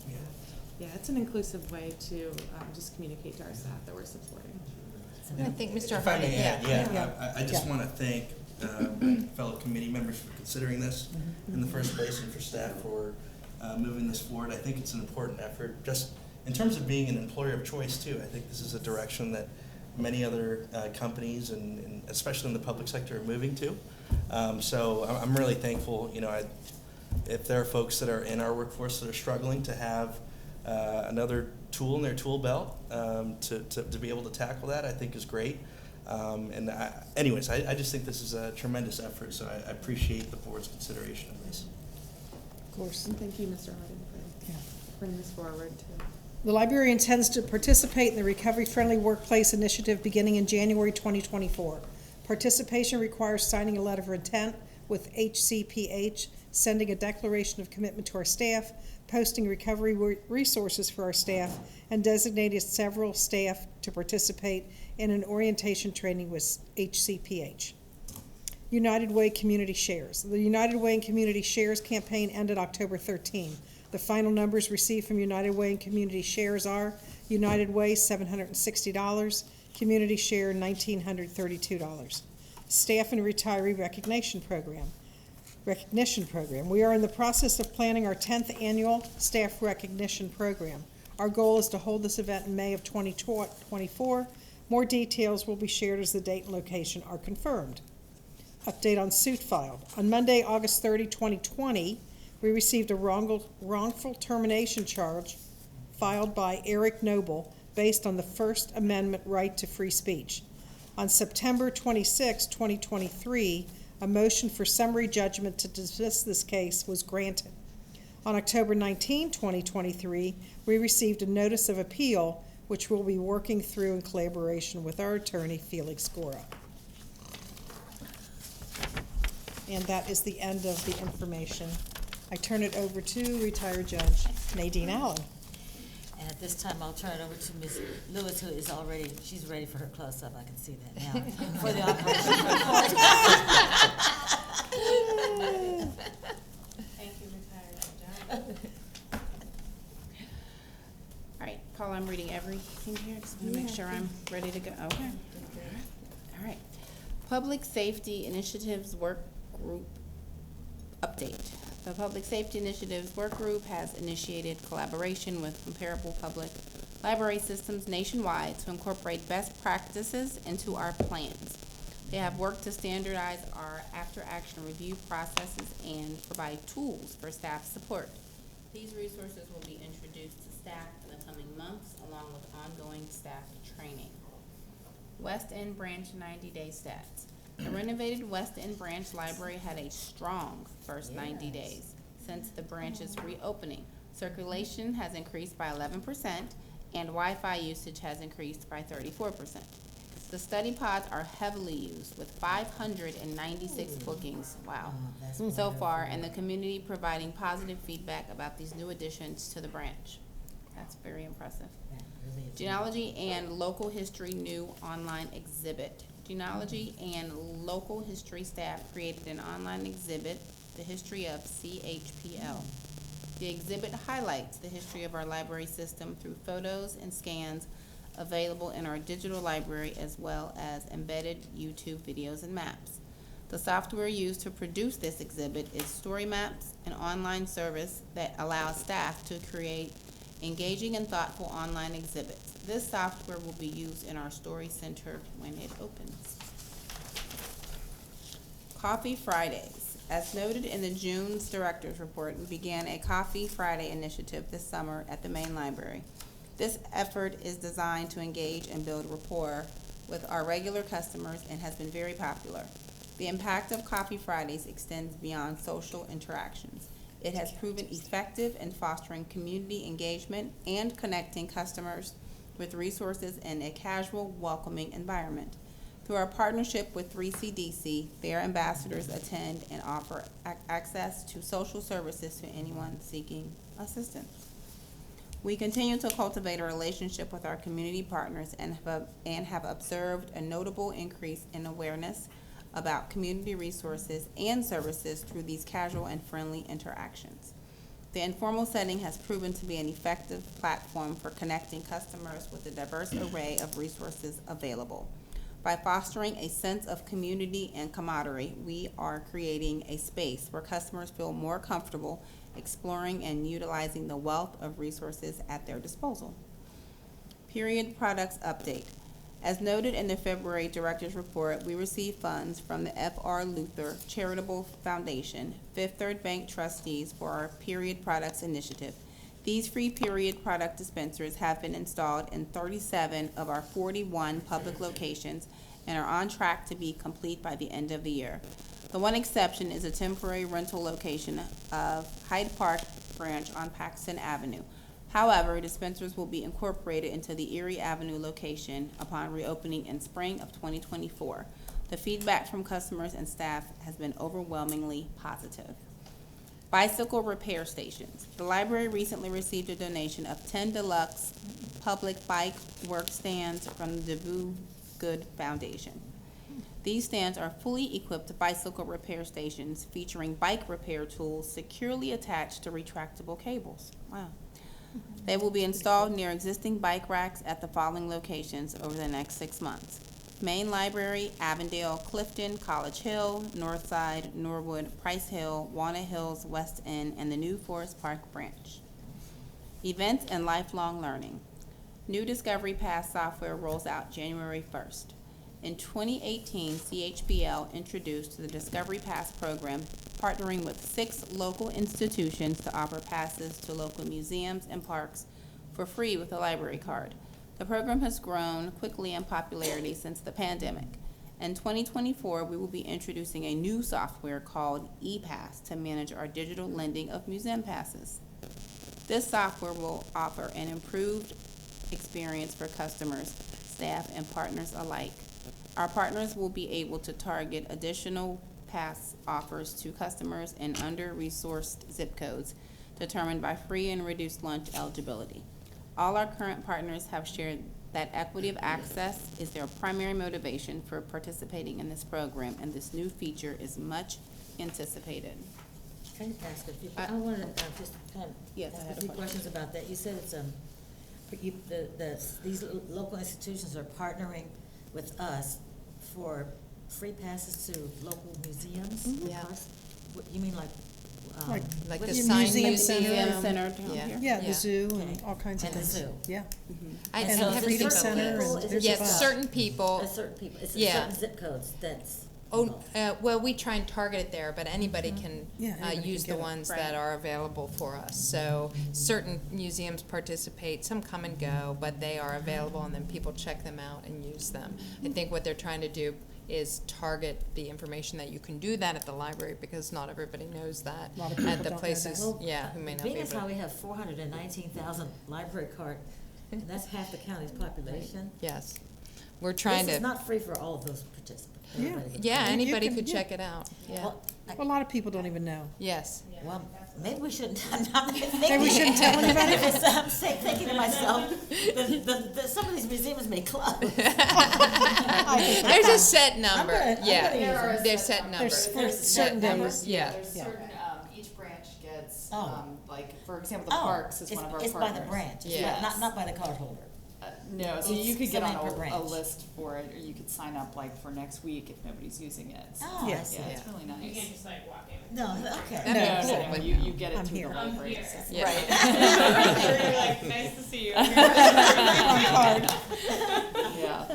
Yeah, it's an inclusive way to just communicate to our staff that we're supporting. I think Mr. If I Harding, may add, Yeah. I just Yeah. want to thank fellow committee members for considering this in the first place, and for staff for moving this forward. I think it's an important effort, just in terms of being an employer of choice too. I think this is a direction that many other companies, and especially in the public sector, are moving to. So I'm really thankful, if there are folks that are in our workforce that are struggling to have another tool in their tool belt to be able to tackle that, I think is great. Anyways, I just think this is a tremendous effort, so I appreciate the board's consideration of this. Of course. And thank you, Mr. Harding, for bringing this forward too. The library intends to participate in the Recovery Friendly Workplace Initiative beginning in January 2024. Participation requires signing a letter of intent with HCPH, sending a declaration of commitment to our staff, posting recovery resources for our staff, and designating several staff to participate in an orientation training with HCPH. United Way Community Shares. The United Way and Community Shares campaign ended October 13. The final numbers received from United Way and Community Shares are United Way $760, Community Share $1,932. Staff and Retiree Recognition Program. We are in the process of planning our 10th annual Staff Recognition Program. Our goal is to hold this event in May of 2024. More details will be shared as the date and location are confirmed. Update on suit filed. On Monday, August 30, 2020, we received a wrongful termination charge filed by Eric Noble based on the First Amendment right to free speech. On September 26, 2023, a motion for summary judgment to dismiss this case was granted. On October 19, 2023, we received a notice of appeal, which we'll be working through in collaboration with our attorney, Felix Gora. And that is the end of the information. I turn it over to retired Judge Nadine Allen. And at this time, I'll turn it over to Ms. Lewis, who is already, she's ready for her close-up, I can see that now, for the operations report. Thank you, retired Judge. All right, Paul, I'm reading everything here, just want to make sure I'm ready to go. Okay. All right. Public Safety Initiatives Work Group update. The Public Safety Initiatives Work Group has initiated collaboration with comparable public library systems nationwide to incorporate best practices into our plans. They have worked to standardize our after-action review processes and provide tools for staff support. These resources will be introduced to staff in the coming months, along with ongoing staff training. West End Branch 90-day stats. The renovated West End Branch Library had a strong first 90 days since the branch's reopening. Circulation has increased by 11%, and Wi-Fi usage has increased by 34%. The study pods are heavily used, with 596 bookings, wow, so far, and the community providing positive feedback about these new additions to the branch. That's very impressive. Genealogy and Local History new online exhibit. Genealogy and Local History staff created an online exhibit, The History of CHPL. The exhibit highlights the history of our library system through photos and scans available in our digital library, as well as embedded YouTube videos and maps. The software used to produce this exhibit is Story Maps, an online service that allows staff to create engaging and thoughtful online exhibits. This software will be used in our Story Center when it opens. Coffee Fridays. As noted in the June's Director's Report, we began a Coffee Friday initiative this summer at the main library. This effort is designed to engage and build rapport with our regular customers and has been very popular. The impact of Coffee Fridays extends beyond social interactions. It has proven effective in fostering community engagement and connecting customers with resources in a casual, welcoming environment. Through our partnership with 3CDC, their ambassadors attend and offer access to social services to anyone seeking assistance. We continue to cultivate a relationship with our community partners and have observed a notable increase in awareness about community resources and services through these casual and friendly interactions. The informal setting has proven to be an effective platform for connecting customers with a diverse array of resources available. By fostering a sense of community and camaraderie, we are creating a space where customers feel more comfortable exploring and utilizing the wealth of resources at their disposal. Period products update. As noted in the February Director's Report, we received funds from the F.R. Luther Charitable Foundation, Fifth Third Bank trustees for our Period Products Initiative. These free period product dispensers have been installed in 37 of our 41 public locations and are on track to be complete by the end of the year. The one exception is a temporary rental location of Hyde Park branch on Paxton Avenue. However, dispensers will be incorporated into the Erie Avenue location upon reopening in spring of 2024. The feedback from customers and staff has been overwhelmingly positive. Bicycle repair stations. The library recently received a donation of 10 deluxe public bike work stands from the Do Good Foundation. These stands are fully equipped bicycle repair stations featuring bike repair tools securely attached to retractable cables. Wow. They will be installed near existing bike racks at the following locations over the next 6 months: Main Library, Avondale, Clifton, College Hill, Northside, Norwood, Price Hill, Walnut Hills, West End, and the new Forest Park branch. Events and lifelong learning. New Discovery Pass software rolls out January 1st. In 2018, CHBL introduced the Discovery Pass program, partnering with 6 local institutions to offer passes to local museums and parks for free with a library card. The program has grown quickly in popularity since the pandemic. In 2024, we will be introducing a new software called ePass to manage our digital lending of museum passes. This software will offer an improved experience for customers, staff, and partners alike. Our partners will be able to target additional pass offers to customers in under-resourced zip codes determined by free and reduced lunch eligibility. All our current partners have shared that equity of access is their primary motivation for participating in this program, and this new feature is much anticipated. Can I ask a few, I wanted to just kind of Yes, I ask had a a few question. questions about that. You said it's, these local institutions are partnering with us for free passes to local museums? and Yeah. parks? What, you mean like? Like what- the Your sign museum museum. center. Center down Yeah. here. Yeah, Yeah. the zoo Okay. and all kinds of And the things. zoo. Yeah. I And And so the there's Freedom certain Center people- and is it there's Yes, a bunch. certain people. There's certain people, it's Yeah. certain zip codes that's. Oh, involved. well, we try and target it there, but anybody can Yeah, anybody can use the get it. ones Right. that are available for us. So certain museums participate, some come and go, but they are available, and then people check them out and use them. I think what they're trying to do is target the information that you can do that at the library, because not everybody knows that. A lot of people At the don't know places, that. Well, yeah, who may not be Being as able how to. we have 419,000 library card, and that's half the county's population. Yes, we're trying This is to, not free for all of those participants. Yeah. Everybody can- yeah, You anybody can- could yeah. check it out, yeah, Well, A lot of people don't even know. yes. Well, maybe we shouldn't, I'm thinking. Maybe we shouldn't tell anybody? Because I'm thinking to myself, some of these museums may close. There's a set number, gonna- I'm gonna yeah, use it. there's set numbers. for certain That- days. Yeah. There's Yeah. certain, each branch gets, Oh. like, for example, the Oh, parks is one of our It's partners. by the branch, it's Yeah. not by the cardholder. No, so It's you could get on somebody per a branch. list for it, or you could sign up like for next week if nobody's using it. So, Oh, I Yeah. see. yeah, it's Yeah. really nice. just like walk in. No, okay. That'd be No, cool, no, but you get it I'm through here. the I'm library. here. Yeah. Right. Like, nice to see you. On card. Yeah.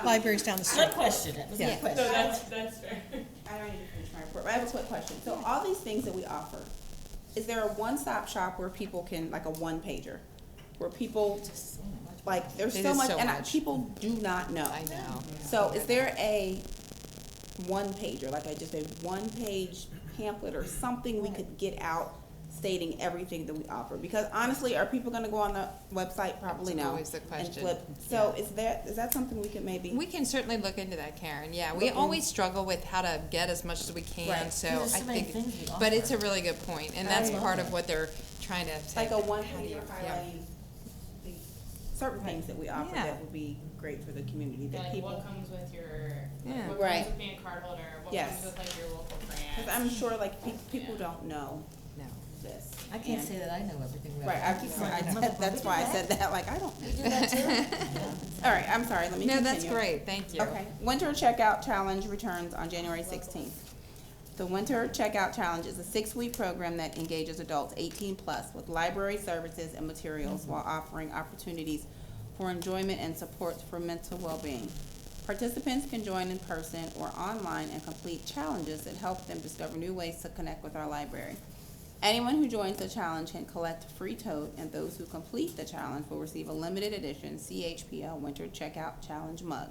Library's down the street. Good question, that was a Yeah. good question. So that's fair. I don't need to finish my report, but I have a quick question. So all these things that we offer, is there a one-stop shop where people can, like a one-pager? Where people, like, there's It so is much, so and much. people do not know. I know. So is there a one-pager, like I just a one-page pamphlet or something we could get out stating everything that we offer? Because honestly, are people gonna go on the website? Probably That's no. always the And question. flip. So is that something we could maybe? We can certainly look into that, Karen. Yeah, we Look in- always struggle with how to get as much as we can, Right. so There's I so many think, things we but it's offer. a really good point, and that's love part that. of what they're trying to say. Like a one How do you- pager yeah. highlighting the certain things that we offer Yeah. that would be great for the community, that Like people. what comes with your, Yeah. what Right. comes with being a card holder, what Yes. comes with like your local Because grant. I'm sure like people don't know No. this. I can't And- say that I know everything. we Right, offer. that's why I said that, like, I don't. You do that too? All right, I'm sorry, let me No, continue. that's great, thank you. Okay, Winter Checkout Challenge returns on January 16th. The Winter Checkout Challenge is a 6-week program that engages adults 18+ with library services and materials while offering opportunities for enjoyment and support for mental well-being. Participants can join in person or online and complete challenges that help them discover new ways to connect with our library. Anyone who joins the challenge can collect a free tote, and those who complete the challenge will receive a limited edition CHPL Winter Checkout Challenge mug.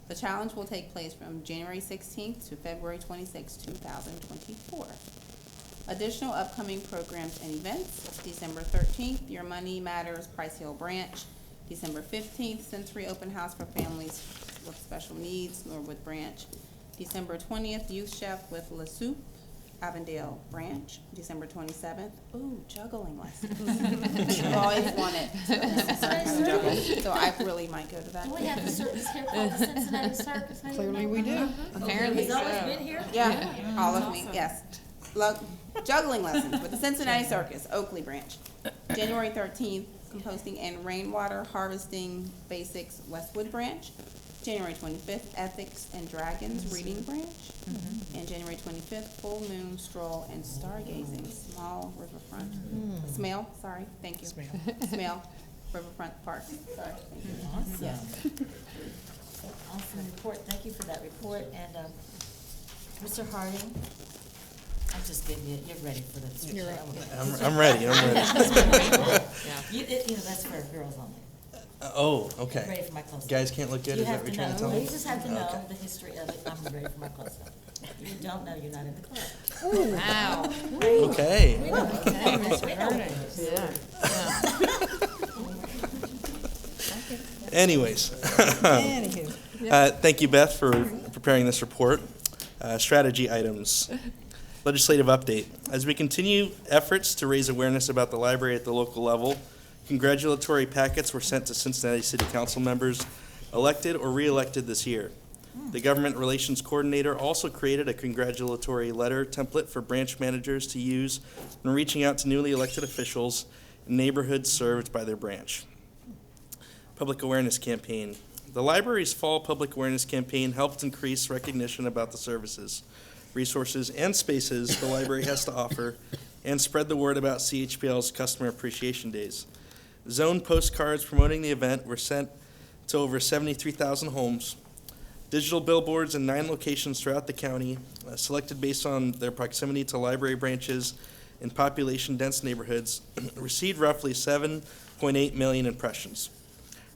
The challenge will take place from January 16th to February 26th, 2024. Additional upcoming programs and events: December 13th, Your Money Matters Price Hill Branch. December 15th, Sensory Open House for Families with Special Needs, Norwood Branch. December 20th, Youth Chef with La Soupe, Avondale Branch. December 27th, juggling lessons. I've always wanted to learn how to juggle, so I really might go to that. Do we have the circus here called the Cincinnati Circus? Maybe Clearly we do. Apparently He's always so. been here? Yeah, all of me, yes. Juggling lessons with the Cincinnati Circus, Oakley Branch. January 13th, Composting and Rainwater Harvesting Basics, Westwood Branch. January 25th, Ethics and Dragons Reading Branch. And January 25th, Full Moon Stroll and Stargazing, Small Riverfront. Smale, sorry, thank you. Smale Riverfront Park, sorry, thank you. Awesome. Awesome report, thank you for that report, and, Mr. Harding, I'm just giving you, you're ready for the. You're up. I'm ready. You, you know, that's for girls only. Oh, Ready okay. for my close-up. Guys can't look good, You is that have what to you're trying to tell know, me? you just have to know Okay. the history of it, I'm ready for my close-up. If you don't know, you're not in the club. Wow. Okay. Okay, Mr. Vernon. Anyways, Anywho, thank you, Beth, for preparing this report. Strategy items. Legislative update. As we continue efforts to raise awareness about the library at the local level, congratulatory packets were sent to Cincinnati City Council members elected or re-elected this year. The Government Relations Coordinator also created a congratulatory letter template for branch managers to use when reaching out to newly elected officials in neighborhoods served by their branch. Public Awareness Campaign. The library's Fall Public Awareness Campaign helped increase recognition about the services, resources, and spaces the library has to offer, and spread the word about CHPL's Customer Appreciation Days. Zone postcards promoting the event were sent to over 73,000 homes. Digital billboards in 9 locations throughout the county, selected based on their proximity to library branches in population-dense neighborhoods, received roughly 7.8 million impressions.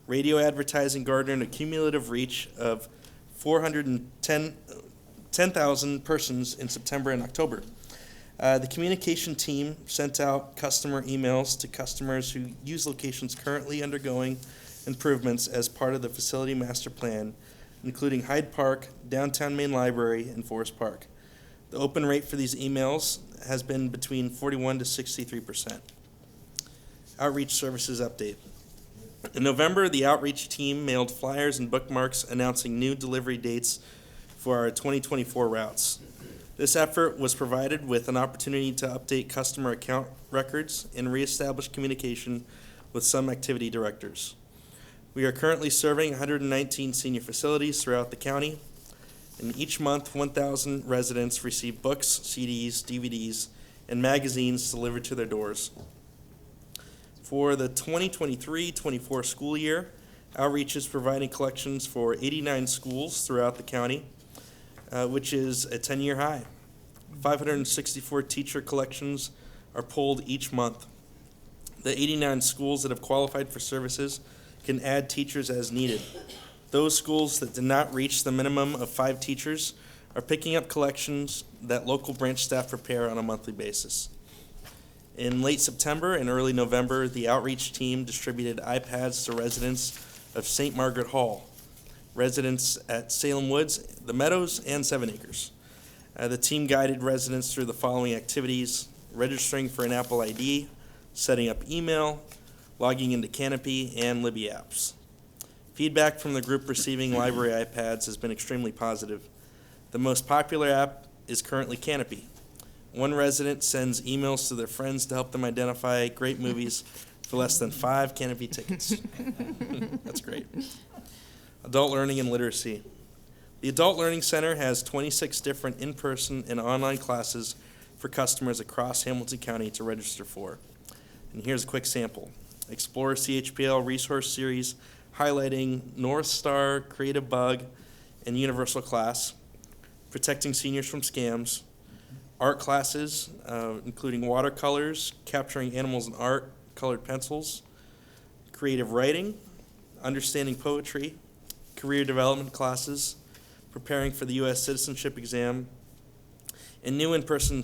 Radio advertising garnered a cumulative reach of 410,000 persons in September and October. The communication team sent out customer emails to customers who use locations currently undergoing improvements as part of the facility master plan, including Hyde Park, Downtown Main Library, and Forest Park. The open rate for these emails has been between 41 to 63%. Outreach services update. In November, the outreach team mailed flyers and bookmarks announcing new delivery dates for our 2024 routes. This effort was provided with an opportunity to update customer account records and reestablish communication with some activity directors. We are currently serving 119 senior facilities throughout the county, and each month 1,000 residents receive books, CDs, DVDs, and magazines delivered to their doors. For the 2023-24 school year, outreach is providing collections for 89 schools throughout the county, which is a 10-year high. 564 teacher collections are pulled each month. The 89 schools that have qualified for services can add teachers as needed. Those schools that did not reach the minimum of 5 teachers are picking up collections that local branch staff prepare on a monthly basis. In late September and early November, the outreach team distributed iPads to residents of St. Margaret Hall, residents at Salem Woods, the Meadows, and 7 Acres. The team guided residents through the following activities: registering for an Apple ID, setting up email, logging into Canopy, and Libby apps. Feedback from the group receiving library iPads has been extremely positive. The most popular app is currently Canopy. One resident sends emails to their friends to help them identify great movies for less than 5 Canopy tickets. That's great. Adult learning and literacy. The Adult Learning Center has 26 different in-person and online classes for customers across Hamilton County to register for. And here's a quick sample. Explore CHPL resource series highlighting North Star, Creative Bug, and Universal Class, protecting seniors from scams, art classes, including watercolors, capturing animals in art, colored pencils, creative writing, understanding poetry, career development classes, preparing for the U.S. citizenship exam, and new in-person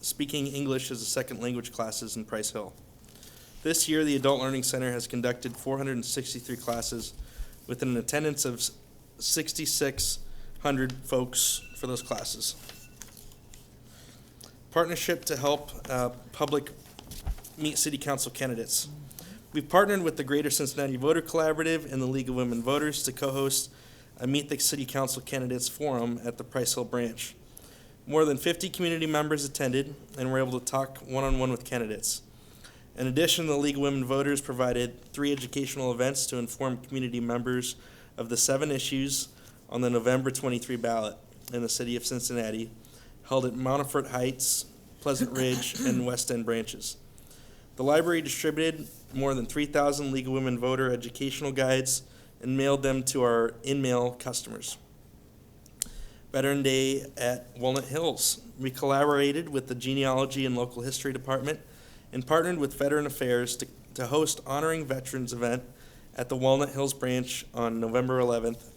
speaking English as a second language classes in Price Hill. This year, the Adult Learning Center has conducted 463 classes with an attendance of 6,600 folks for those classes. Partnership to help public meet city council candidates. We've partnered with the Greater Cincinnati Voter Collaborative and the League of Women Voters to co-host a Meet the City Council Candidates Forum at the Price Hill branch. More than 50 community members attended and were able to talk one-on-one with candidates. In addition, the League of Women Voters provided 3 educational events to inform community members of the 7 issues on the November 23 ballot in the city of Cincinnati, held at Montefort Heights, Pleasant Ridge, and West End branches. The library distributed more than 3,000 League of Women Voter educational guides and mailed them to our in-mail customers. Veteran Day at Walnut Hills. We collaborated with the Genealogy and Local History Department and partnered with Veteran Affairs to host Honoring Veterans event at the Walnut Hills branch on November 11th.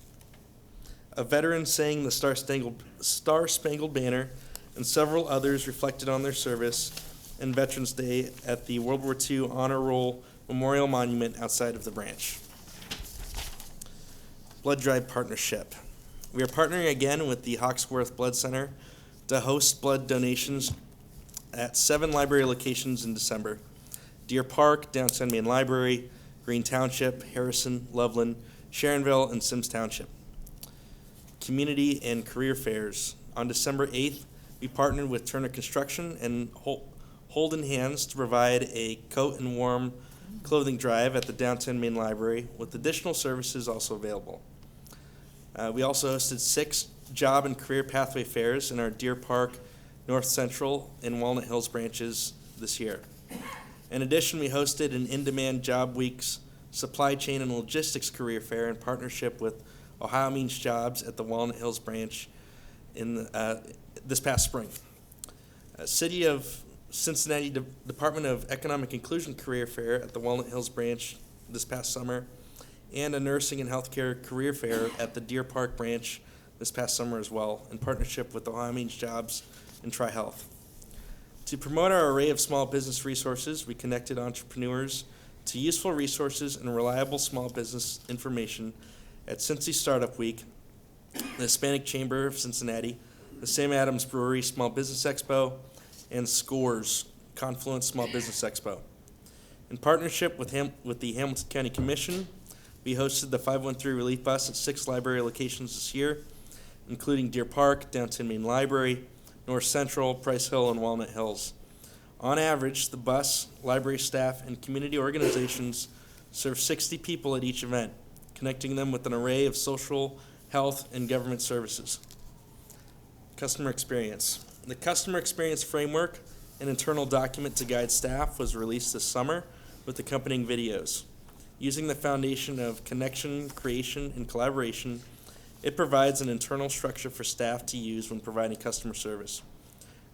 A veteran sang the Star-Spangled Banner and several others reflected on their service and Veterans Day at the World War II Honor Roll Memorial Monument outside of the branch. Blood Drive Partnership. We are partnering again with the Hawksworth Blood Center to host blood donations at 7 library locations in December: Deer Park, Downtown Main Library, Green Township, Harrison, Loveland, Sharonville, and Sims Township. Community and career fairs. On December 8th, we partnered with Turner Construction and Holden Hands to provide a coat and warm clothing drive at the Downtown Main Library, with additional services also available. We also hosted 6 job and career pathway fairs in our Deer Park, North Central, and Walnut Hills branches this year. In addition, we hosted an in-demand Job Weeks supply chain and logistics career fair in partnership with Ohio Means Jobs at the Walnut Hills branch in this past spring. City of Cincinnati Department of Economic Inclusion career fair at the Walnut Hills branch this past summer, and a nursing and healthcare career fair at the Deer Park branch this past summer as well, in partnership with Ohio Means Jobs and Tri-Health. To promote our array of small business resources, we connected entrepreneurs to useful resources and reliable small business information at Cincy Startup Week, the Hispanic Chamber of Cincinnati, the Sam Adams Brewery Small Business Expo, and SCORES, Confluence Small Business Expo. In partnership with the Hamilton County Commission, we hosted the 513 Relief Bus at 6 library locations this year, including Deer Park, Downtown Main Library, North Central, Price Hill, and Walnut Hills. On average, the bus, library staff, and community organizations serve 60 people at each event, connecting them with an array of social, health, and government services. Customer experience. The Customer Experience Framework, an internal document to guide staff, was released this summer with accompanying videos. Using the foundation of connection, creation, and collaboration, it provides an internal structure for staff to use when providing customer service.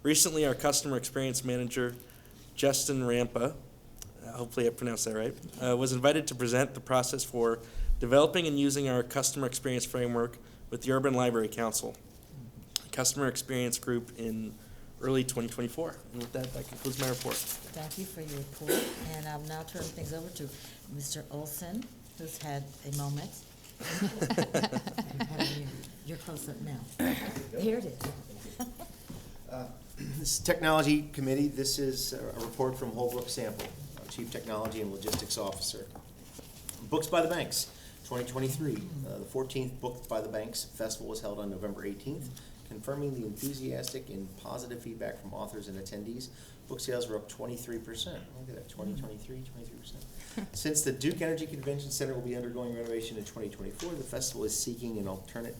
Recently, our Customer Experience Manager, Justin Rampa, hopefully I pronounced that right, was invited to present the process for developing and using our Customer Experience Framework with the Urban Library Council, a customer experience group in early 2024. And with that, that concludes my report. Thank you for your report, and I'll now turn things over to Mr. Olson, who's had a moment. You're close up now. Here it is. This is Technology Committee. This is a report from Holbrook Sample, Chief Technology and Logistics Officer. Books by the Banks, 2023. The 14th Books by the Banks Festival was held on November 18th, confirming the enthusiastic and positive feedback from authors and attendees. Book sales were up 23%. Look at that, 2023, 23%. Since the Duke Energy Convention Center will be undergoing renovation in 2024, the festival is seeking an alternate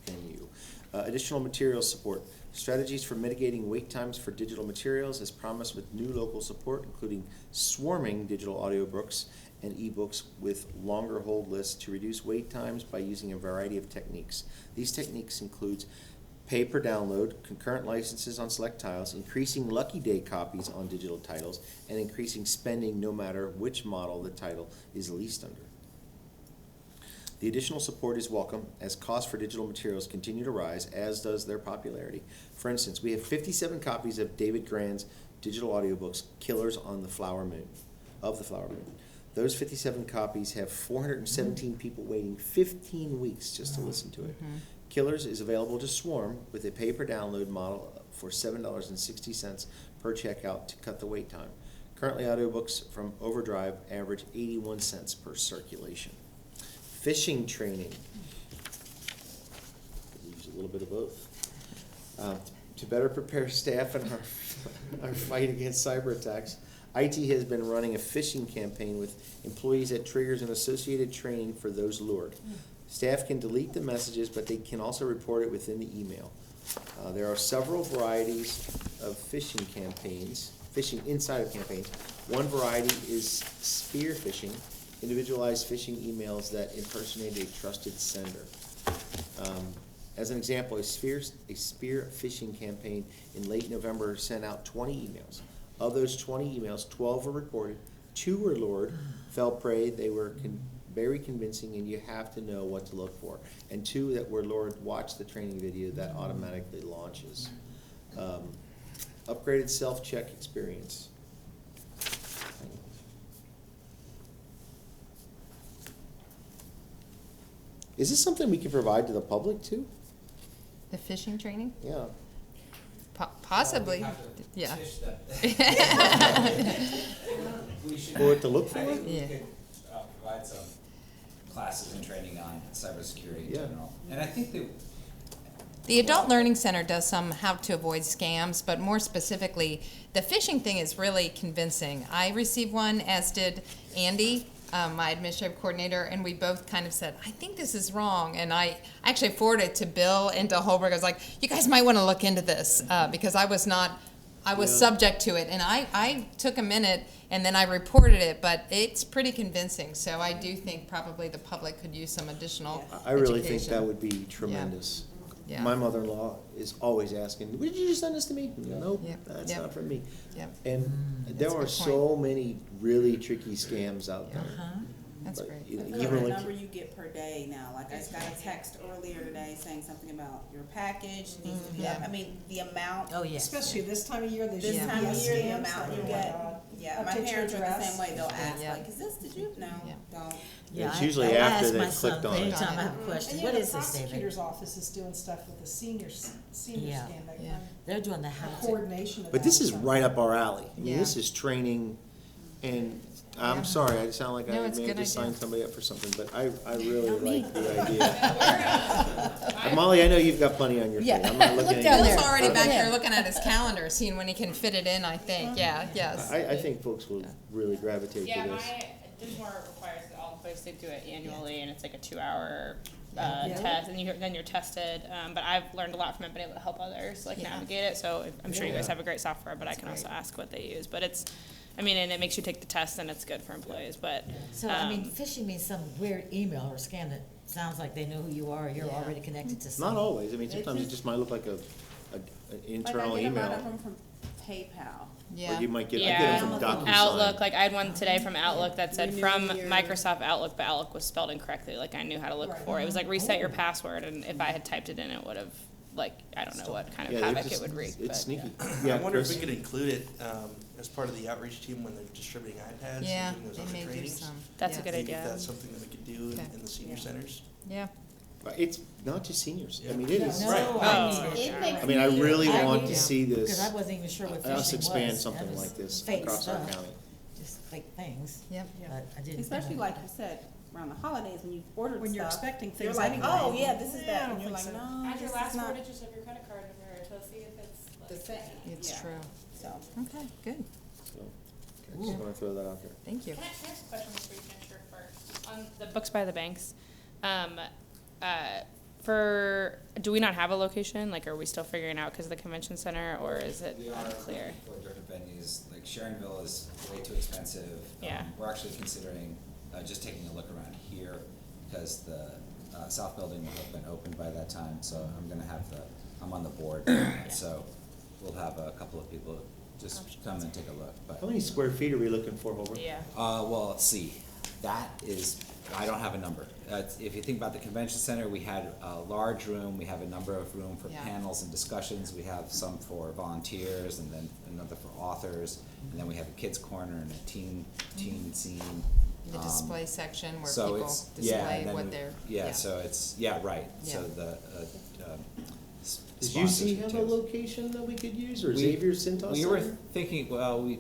venue. Additional materials support. Strategies for mitigating wait times for digital materials as promised with new local support, including swarming digital audiobooks and ebooks with longer hold lists to reduce wait times by using a variety of techniques. These techniques include pay per download, concurrent licenses on select titles, increasing Lucky Day copies on digital titles, and increasing spending no matter which model the title is leased under. The additional support is welcome as costs for digital materials continue to rise, as does their popularity. For instance, we have 57 copies of David Grann's digital audiobooks, Killers on the Flower Moon, of the Flower Moon. Those 57 copies have 417 people waiting 15 weeks just to listen to it. Killers is available to swarm with a pay-per-download model for $7.60 per checkout to cut the wait time. Currently, audiobooks from Overdrive average 81 cents per circulation. Phishing training. Use a little bit of both. To better prepare staff in our fight against cyber attacks, IT has been running a phishing campaign with employees that triggers an associated training for those lured. Staff can delete the messages, but they can also report it within the email. There are several varieties of phishing campaigns, phishing inside of campaigns. One variety is spear phishing, individualized phishing emails that impersonate a trusted sender. As an example, a spear phishing campaign in late November sent out 20 emails. Of those 20 emails, 12 were reported, 2 were lured, fell prey. They were very convincing, and you have to know what to look for. And 2 that were lured, watch the training video that automatically launches. Upgraded self-check experience. Is this something we can provide to the public too? The phishing training? Yeah. Possibly, yeah. Or what to look for? Yeah. Provide some classes and training on cybersecurity in Yeah. general. And I think that The Adult Learning Center does some how to avoid scams, but more specifically, the phishing thing is really convincing. I received one, as did Andy, my administrative coordinator, and we both kind of said, I think this is wrong. And I actually forwarded it to Bill and to Holbrook. I was like, you guys might want to look into this, because I was subject to it. And I took a minute and then I reported it, but it's pretty convincing. So I do think probably the public could use some additional I really think education. that would be tremendous. Yeah. My mother-in-law is always asking, "Did you just send this to me?" Nope, Yep. that's Yep. not from me. Yep. And there That's a are good so many really tricky scams out there. That's But, great. you know, I feel even like the like- number you get per day now, like I just got a text earlier today saying something about your package needs to be up. I mean, the amount, Oh, yes. Especially this time of year, there's this UPS time of year, the scams, amount like, you oh my get. God. Yeah, my Update your parents are the address. same way, they'll ask Yeah. like, is this, did you? No, Yeah. don't. Yeah, It's I- usually I after ask they've my son clicked on it. anytime I have a question, And what the is this, David? prosecutor's office is doing stuff with the senior Yeah. scam, like, Yeah. They're doing the how to. coordination of that. But this is stuff. right up our alley. I mean, Yeah. this is training, and I'm Yeah. sorry, I sound like No, I it's a may have good just idea. signed somebody up for something, but I really like the idea. Molly, I know you've got plenty on your plate. Yeah. I'm not looking Look at down you. there. Bill's already back I- there looking at his calendar, seeing when he can fit it in, I think. Yeah, yes. I think folks will really gravitate Yeah, to this. my Dinsmore requires that all employees to do it annually, and it's like a 2-hour Yeah. test, and then you're tested. But I've learned a lot from it, been able to help others like Yeah. navigate it. So I'm sure you guys have a great software, but I can also ask what they use. But it's, I mean, and it makes you take the test, and it's good for employees. But So, I mean, phishing means some weird email or scam that sounds like they know who you are, or you're Yeah. already connected to some. Not always. I mean, sometimes it just might look like an internal Like I get a lot of email. them from PayPal. Yeah. Or you might get, I Yeah. get them from DocuSign. Outlook, like I had one today from Outlook that said from Renewing your- Microsoft Outlook, but Outlook was spelled incorrectly. Like I knew how to look Right. for it. It was like reset your password, and if I had typed it in, it would have like, I don't know what kind of Yeah, they're havoc it just- would wreak, It's but, sneaky. I Yeah, wonder if Chris? we could include it as part of the outreach team when they're distributing iPads Yeah, and doing those they other may do trainings. some. That's a yeah. good Maybe if idea. that's something that we could do Okay. in the senior centers. Yeah. It's not just seniors. I mean, it is. No, Right. I need it. It makes I mean, I really I want need to it, see Because this, I wasn't even sure what phishing was. us expand That something was like this fake across our stuff, county. Just fake things. Yep. But I didn't. Especially like you said, around the holidays when you ordered When you're stuff, expecting you're things like, anyway. oh, yeah, this is Yeah, I that, don't and you're like, think so. no, Add this your is last not four digits of your credit card number to see if it's the like. same. It's Yeah. true. So, Okay, good. So, I just want to throw that out there. Thank you. Can I ask a question before you finish your first? On the Books by the Banks, do we not have a location? Like, are we still figuring out because of the convention center, or is it We are unclear? looking for different venues, like Sharonville is way too expensive. Yeah. We're actually considering, just taking a look around here, because the, South Building will have been opened by that time, so I'm on the board, so we'll have a couple of people just come and take a look, but. How many square feet are we looking for, Holbrook? Yeah. Well, let's see, that is, I don't have a number. If you think about the convention center, we had a large room, we have a number of room for Yeah. panels and discussions, we have some for volunteers, and then another for authors, and then we have a kids' corner and a teen scene. The display section where So people it's- yeah, display and then what they're. Yeah, so it's, right, so Yeah. the, Does sponsors UC have a too. location that we could use, or We- Xavier Cintas? We were Center? thinking, well, we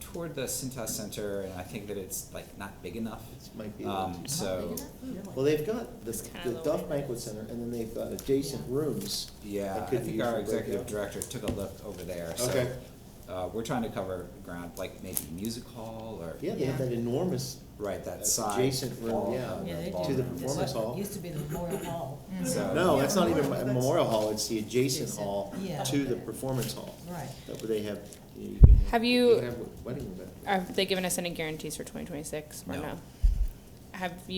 toured the Cintas Center, and I think that it's like not big enough. This might be. So, Well, they've got the kinda low Duff maintenance. Banquet Center, and then they've got adjacent rooms. yeah, that I could be think used our for executive breakout. director took a look over there, so. Okay. We're trying to cover ground, like maybe music hall or. Yeah, they have that enormous Right, that side. adjacent room, hall, yeah, Yeah, they to the do. performance hall. Used to be the Memorial Hall. So- No, that's not even a Memorial Hall, it's the adjacent Adjacent. hall Yeah. to the performance hall. Right. That where they have, you can. Have You you, can have a wedding event. have they given us any guarantees for 2026 or No. no? Have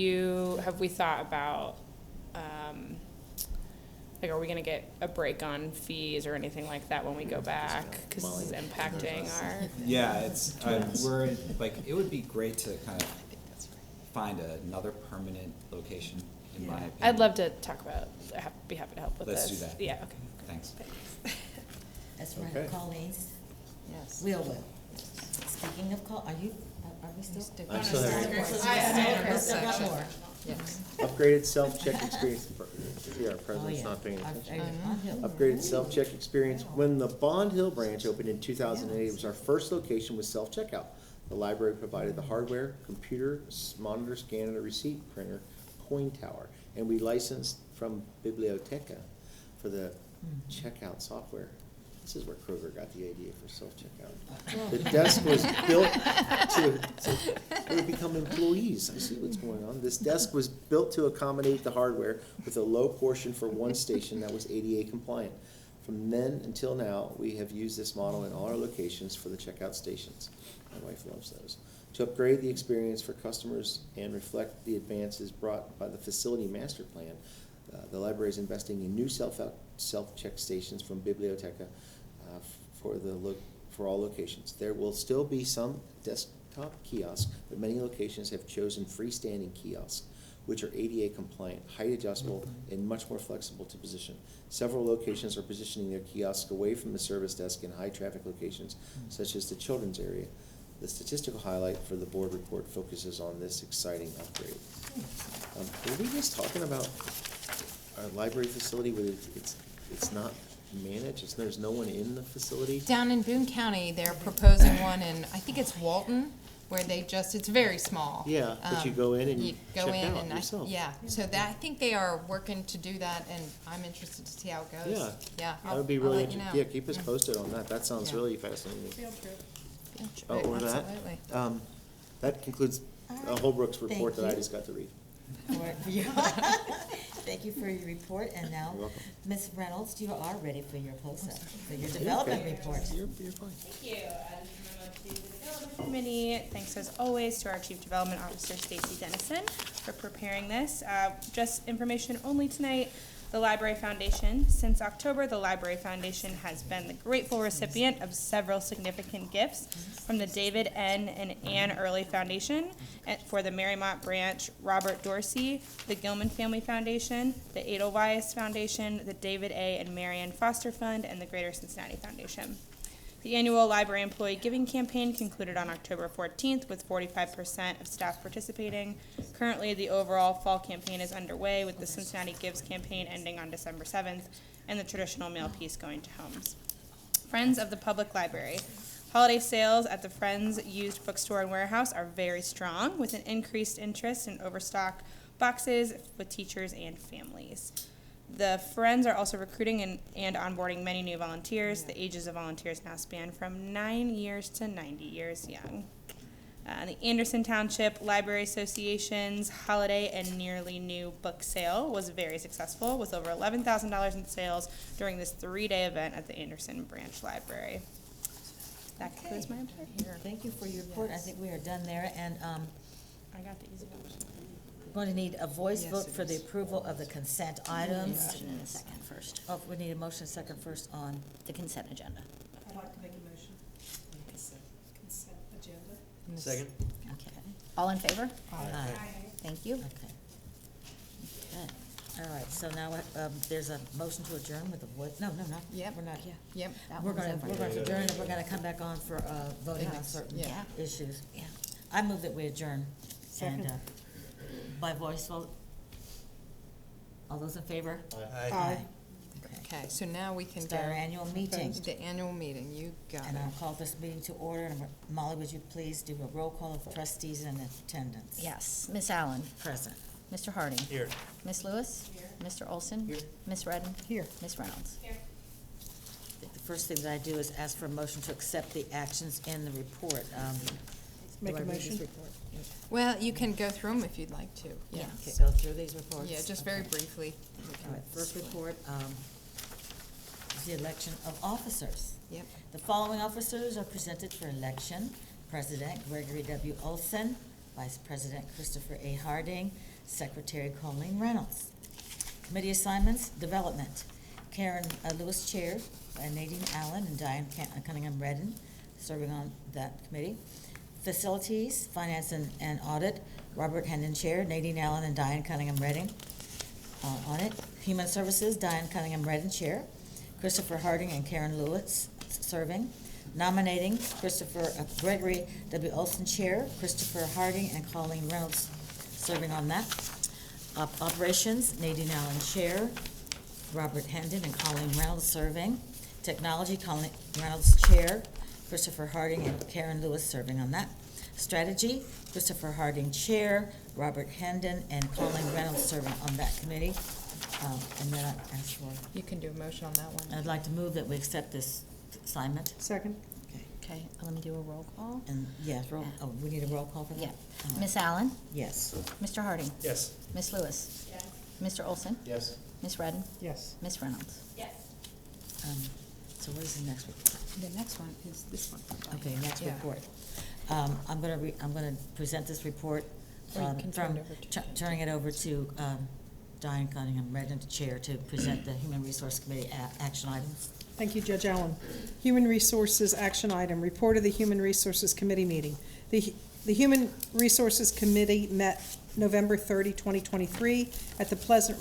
we thought about, like, are we gonna get a break on fees or anything like that when we go back? Cause this is impacting our, Yeah, it's, it would be great to kind of find another permanent location, in my opinion. I'd love to talk about, be happy to help with Let's this. do that. Yeah, okay. Thanks. That's right, Okay. Colleen's. Yes. Will. Speaking of are we still? I'm still there. We still got Section. more. Yes. Upgraded self-check experience. See, our Oh, president's yeah. not paying attention. On Hill. Upgraded self-check experience. When the Bond Hill branch opened in 2008, it was our first location with self-checkout. The library provided the hardware, computer, monitor, scanner, receipt printer, coin tower, and we licensed from Biblioteca for the checkout software. This is where Kroger got the idea for self-checkout. The desk was built to become employees. I see what's going on. This desk was built to accommodate the hardware with a low portion for one station that was ADA compliant. From then until now, we have used this model in all our locations for the checkout stations. My wife loves those. To upgrade the experience for customers and reflect the advances brought by the facility master plan, the library is investing in new self-check stations from Biblioteca for all locations. There will still be some desktop kiosks, but many locations have chosen freestanding kiosks, which are ADA compliant, height adjustable, and much more flexible to position. Several locations are positioning their kiosks away from the service desk in high-traffic locations, such as the children's area. The statistical highlight for the board report focuses on this exciting upgrade. Were we just talking about our library facility where it's not managed, there's no one in the facility? Down in Boone County, they're proposing one in, I think it's Walton, where it's very small. Yeah, but you go in and You go check in out and yourself. yeah, so I think they are working to do that, and I'm interested to see how it goes. Yeah. Yeah, That would be I'll really let you know. interesting. Yeah, keep us posted on that. That sounds Yeah. really fascinating. Field Oh, trip, or that. absolutely. That concludes Holbrook's report that I just got to read. Thank you for your report, and now, You're welcome. Ms. Reynolds, you are ready for your close-up, for your development report. You're fine. Thank you. This is a memo to the Development Committee. Thanks as always to our Chief Development Officer, Stacy Dennison, for preparing this. Just information only tonight. The Library Foundation. Since October, the Library Foundation has been the grateful recipient of several significant gifts from the David N. and Ann Early Foundation and for the Marymount Branch, Robert Dorsey, the Gilman Family Foundation, the Edelweiss Foundation, the David A. and Marian Foster Fund, and the Greater Cincinnati Foundation. The annual library employee giving campaign concluded on October 14th with 45% of staff participating. Currently, the overall fall campaign is underway with the Cincinnati Gives campaign ending on December 7th and the traditional mail piece going to homes. Friends of the Public Library. Holiday sales at the Friends Used Bookstore and Warehouse are very strong with an increased interest in overstock boxes with teachers and families. The Friends are also recruiting and onboarding many new volunteers. The ages of volunteers now span from 9 years to 90 years young. The Anderson Township Library Association's holiday and nearly new book sale was very successful with over $11,000 in sales during this 3-day event at the Anderson Branch Library. That concludes my report. Thank you for your report. I think we are done there, and I got the easy option. we're going to need a voice vote for the approval of the consent items. Motion in a second first. Oh, we need a motion second first on, The consent agenda. I'd like to make a motion. Consent agenda. Second? Okay. All in favor? Aye. Thank you. Okay. Good. All right, so now, there's a motion to adjourn with a voice, no, not, Yep. we're not, yeah. Yep. That We're one's gonna, over. we're gonna adjourn, and we're gonna come back on for, voting on certain Yeah. issues. Yeah. I move that we adjourn. And, Second. by voice vote. All those in favor? Aye. Okay, so now we can go. Start our annual meeting. The annual meeting, you got And it. I'll call this meeting to order, and Molly, would you please do a roll call of trustees in attendance? Yes. Miss Allen? Present. Mr. Harding? Here. Miss Lewis? Mr. Olson? Here. Miss Redden? Here. Miss Reynolds? I think the first thing that I do is ask for a motion to accept the actions in the report. Make do I a read this motion. report? Well, you can go through them if you'd like to. Yeah. Okay, go through these reports? Yeah, just very Okay. briefly. All right, first report, is the election of officers. Yep. The following officers are presented for election: President Gregory W. Olson, Vice President Christopher A. Harding, Secretary Colleen Reynolds. Committee assignments: Development, Karen Lewis Chair, Nadine Allen and Diane Cunningham Redden, serving on that committee. Facilities, Finance and Audit, Robert Hendon Chair, Nadine Allen and Diane Cunningham Redden on it. Human Services, Diane Cunningham Redden Chair, Christopher Harding and Karen Lewis serving. Nominating, Gregory W. Olson Chair, Christopher Harding and Colleen Reynolds serving on that. Operations, Nadine Allen Chair, Robert Hendon and Colleen Reynolds serving. Technology, Colleen Reynolds Chair, Christopher Harding and Karen Lewis serving on that. Strategy, Christopher Harding Chair, Robert Hendon and Colleen Reynolds serving on that committee. And then I ask for, You can do a motion on that one. I'd like to move that we accept this assignment. Second. Okay, let me do a roll call. And, yes, we need a roll call for that? Yeah. All right. Miss Allen? Yes. Mr. Harding? Yes. Miss Lewis? Mr. Olson? Yes. Miss Redden? Yes. Miss Reynolds? So what is the next report? The next one is this one. Okay, next Yeah. report. I'm gonna present this report, Or you can turn from, it over to- turning it over to, Diane Cunningham Redden, the Chair, to present the Human Resource Committee action items. Thank you, Judge Allen. Human Resources Action Item, Report of the Human Resources Committee meeting. The Human Resources Committee met November 30, 2023, at the Pleasant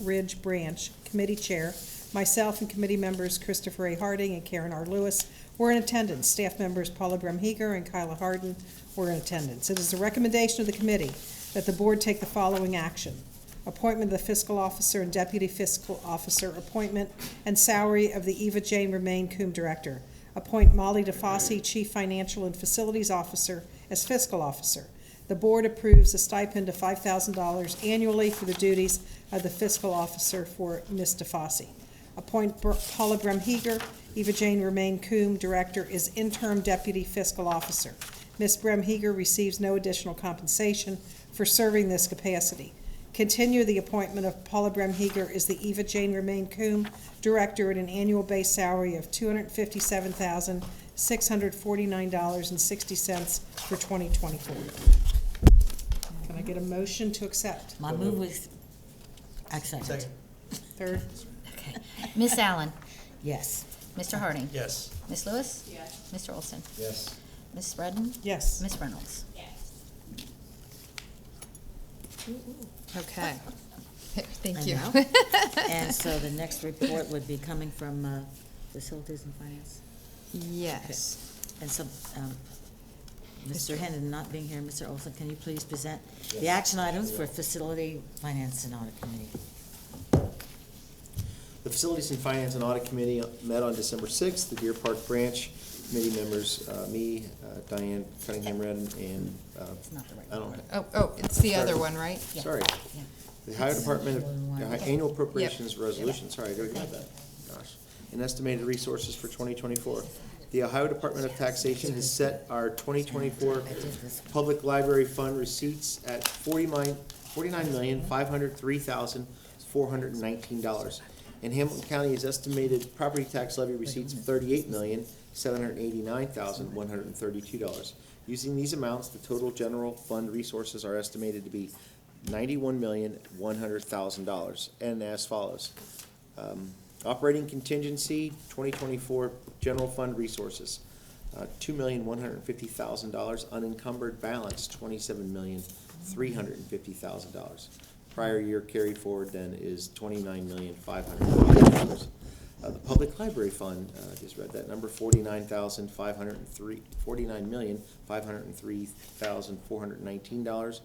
Ridge Branch. Committee Chair, myself and committee members Christopher A. Harding and Karen R. Lewis were in attendance. Staff members Paula Bremheger and Kyla Harden were in attendance. It is the recommendation of the committee that the board take the following action: appointment of the fiscal officer and deputy fiscal officer, appointment and salary of the Eva Jane Remain Coombe Director. Appoint Molly DeFosse, Chief Financial and Facilities Officer, as fiscal officer. The board approves a stipend of $5,000 annually for the duties of the fiscal officer for Ms. DeFosse. Appoint Paula Bremheger, Eva Jane Remain Coombe Director, as interim deputy fiscal officer. Ms. Bremheger receives no additional compensation for serving this capacity. Continue the appointment of Paula Bremheger as the Eva Jane Remain Coombe Director at an annual base salary of $257,649.60 for 2024. Can I get a motion to accept? My move Second. Third. Okay. Miss Allen? Yes. Mr. Harding? Yes. Miss Lewis? Yes. Mr. Olson? Yes. Miss Redden? Yes. Miss Reynolds? Okay. I Thank you. know. And so the next report would be coming from Facilities and Finance. Yes. And so, Mr. Hendon not being here, Mr. Olson, can you please present the action items for Facility, Finance, and Audit Committee? The Facilities and Finance and Audit Committee met on December 6th. The Deer Park Branch committee members, me, Diane Cunningham-Redden, and, It's not the right I don't, report. Oh, it's the other one, right? Yeah. sorry. Yeah. The Ohio Department of, More than one. the Okay. Annual Appropriations Resolution, sorry, I already got that, gosh. And estimated resources for 2024. The Ohio Department of Taxation has set our 2024 Public Library Fund receipts at $49,503,419. And Hamilton County has estimated property tax levy receipts of $38,789,132. Using these amounts, the total general fund resources are estimated to be $91,100,000, and as follows. Operating contingency, 2024 general fund resources, $2,150,000. Unencumbered balance, $27,350,000. Prior year carry forward then is $29,500,000. The public library fund, just read that number, $49,503,419.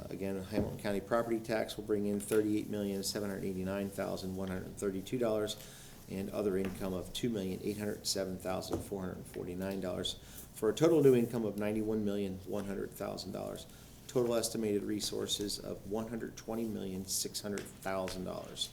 Again, Hamilton County property tax will bring in $38,789,132, and other income of $2,807,449, for a total new income of $91,100,000. Total estimated resources of $120,600,000.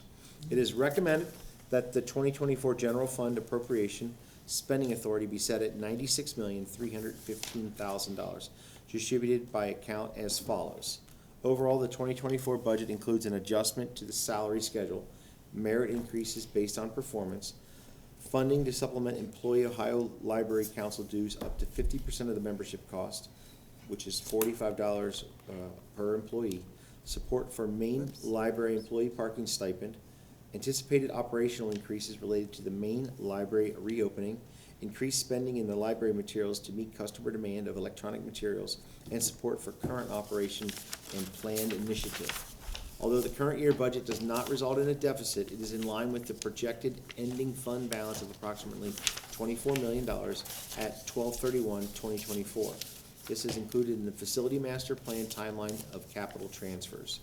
It is recommended that the 2024 general fund appropriation spending authority be set at $96,315,000, distributed by account as follows. Overall, the 2024 budget includes an adjustment to the salary schedule, merit increases based on performance, funding to supplement Employee Ohio Library Council dues up to 50% of the membership cost, which is $45 per employee, support for main library employee parking stipend, anticipated operational increases related to the main library reopening, increased spending in the library materials to meet customer demand of electronic materials, and support for current operation and planned initiative. Although the current year budget does not result in a deficit, it is in line with the projected ending fund balance of approximately $24 million at 12/31/2024. This is included in the Facility Master Plan timeline of capital transfers.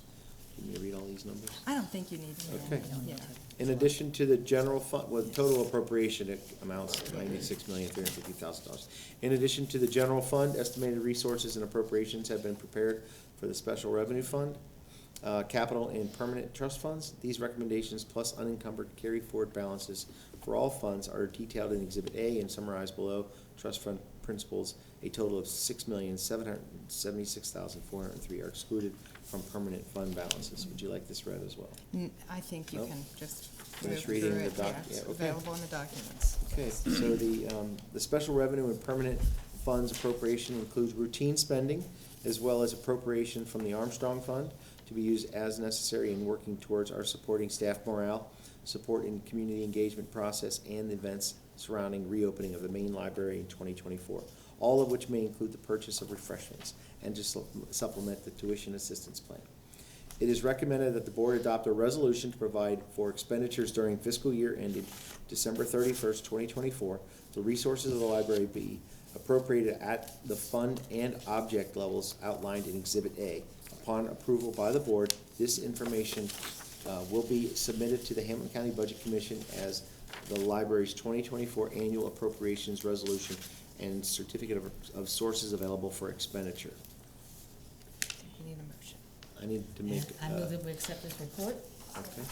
Do you need me to read all these numbers? I don't think you need to. Okay. Yeah. In addition to the general fund, well, the total appropriation, it amounts to $96,350,000. In addition to the general fund, estimated resources and appropriations have been prepared for the special revenue fund, capital and permanent trust funds. These recommendations plus unencumbered carry forward balances for all funds are detailed in Exhibit A and summarized below. Trust fund principals, a total of $6,776,403 are excluded from permanent fund balances. Would you like this read as well? I think you Nope. can just Finish move reading through the it. doc- Yeah, yeah, it's okay. available in the documents. Okay, so the special revenue and permanent funds appropriation includes routine spending as well as appropriation from the Armstrong Fund to be used as necessary in working towards our supporting staff morale, support in community engagement process, and events surrounding reopening of the main library in 2024, all of which may include the purchase of refreshments and to supplement the tuition assistance plan. It is recommended that the board adopt a resolution to provide for expenditures during fiscal year ended December 31st, 2024. The resources of the library be appropriated at the fund and object levels outlined in Exhibit A. Upon approval by the board, this information will be submitted to the Hamilton County Budget Commission as the library's 2024 annual appropriations resolution and certificate of sources available for expenditure. You need a motion. I need to make. I move that we accept this report. Okay.